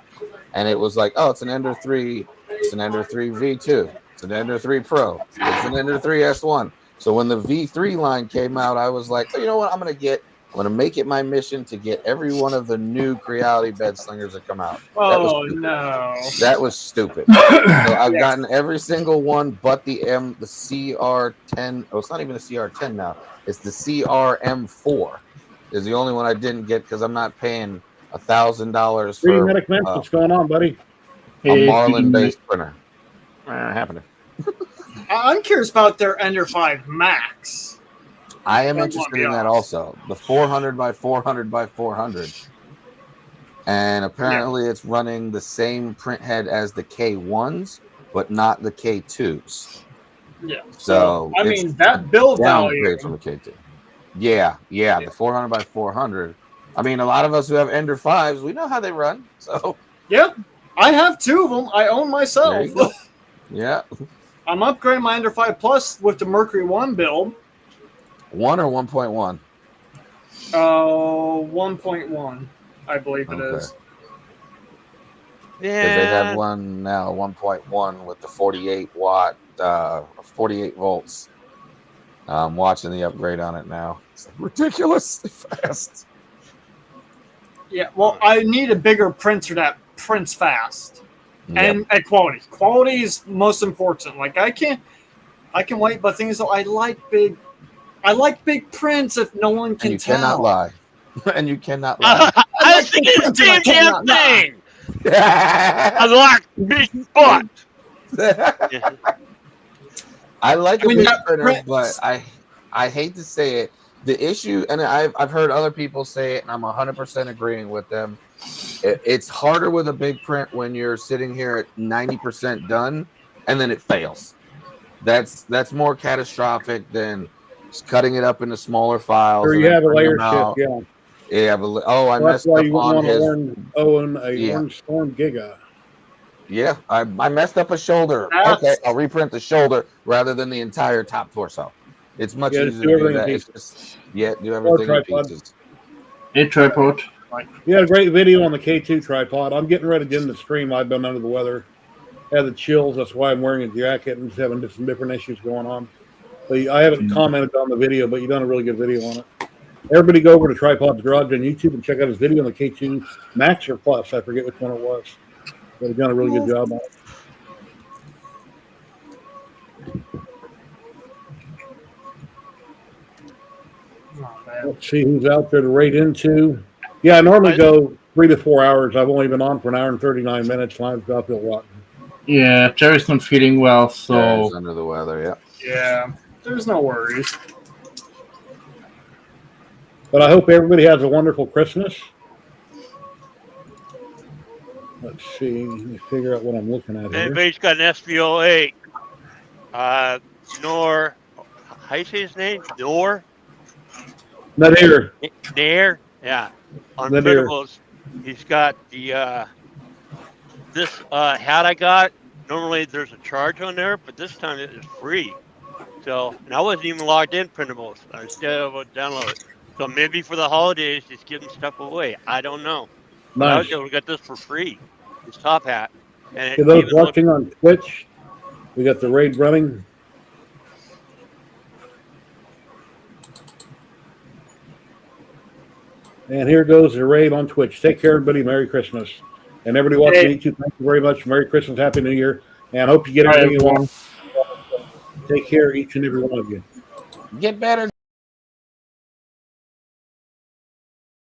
and it was like, oh, it's an Ender 3, it's an Ender 3 V2, it's an Ender 3 Pro, it's an Ender 3 S1. So when the V3 line came out, I was like, oh, you know what? I'm gonna make it my mission to get every one of the new Creality bed slingers that come out. Oh no, that was stupid. So I've gotten every single one but the CR10. Oh, it's not even a CR10 now. It's the CRM4 is the only one I didn't get because I'm not paying $1,000 for Medic Vince, what's going on, buddy? a Marlin-based printer. Happening. I'm curious about their Ender 5 Max. I am interested in that also. The 400 by 400 by 400. And apparently it's running the same print head as the K1s, but not the K2s. Yeah. So I mean, that build value from the K2. Yeah. The 400 by 400. I mean, a lot of us who have Ender 5s, we know how they run. So yeah, I have 2 of them. I own myself. Yeah. I'm upgrading my Ender 5 Plus with the Mercury 1 build. 1 or 1.1? 1.1, I believe it is. Yeah. Because they have one now, 1.1 with the 48 watt, 48 volts. I'm watching the upgrade on it now. It's ridiculously fast. Yeah, well, I need a bigger printer that prints fast. And at quality. Quality is most important. Like I can wait, but things though I like big prints if no one can tell. Cannot lie. And you cannot lie. I was thinking the same damn thing. I like big butt. I like a big printer, but I hate to say it. The issue, and I've heard other people say it, and I'm 100% agreeing with them. It's harder with a big print when you're sitting here at 90% done, and then it fails. That's more catastrophic than just cutting it up into smaller files. Or you have a layer shift, yeah. Yeah, I messed up on his. Orange Storm Giga. Yeah, I messed up a shoulder. Okay, I'll reprint the shoulder rather than the entire top torso. It's much easier to do that. It's just, do everything in pieces. A tripod. You had a great video on the K2 tripod. I'm getting ready to get in the stream. I've been under the weather. Had the chills. That's why I'm wearing a jacket and just having some different issues going on. But I haven't commented on the video, but you've done a really good video on it. Everybody go over to Tripod's Garage on YouTube and check out his video on the K2 Max or Plus. I forget which one it was. But he's done a really good job on it. Let's see who's out there to rate into. Yeah, I normally go 3 to 4 hours. I've only been on for an hour and 39 minutes. I feel rotten. Yeah, Jerry's not feeling well, so he's under the weather. Yeah. Yeah, there's no worries. But I hope everybody has a wonderful Christmas. Let's see. Let me figure out what I'm looking at here. Everybody's got an SVO8. Nor, how you say his name? Nadir. Nair? Yeah. On Nadir. printables, he's got the this hat I got. Normally there's a charge on there, but this time it is free. So, and I wasn't even logged in printables. I was still able to download it. So maybe for the holidays, he's giving stuff away. I don't know. But I was Nice. able to get this for free. This top hat, and For it those even looks. watching on Twitch, we got the raid running. And here goes the raid on Twitch. Take care, everybody. Merry Christmas. And everybody watching Hey. YouTube, thank you very much. Merry Christmas, Happy New Year. And I hope you get All right, everything you everyone. want. Take care, each and every one of you. Get better.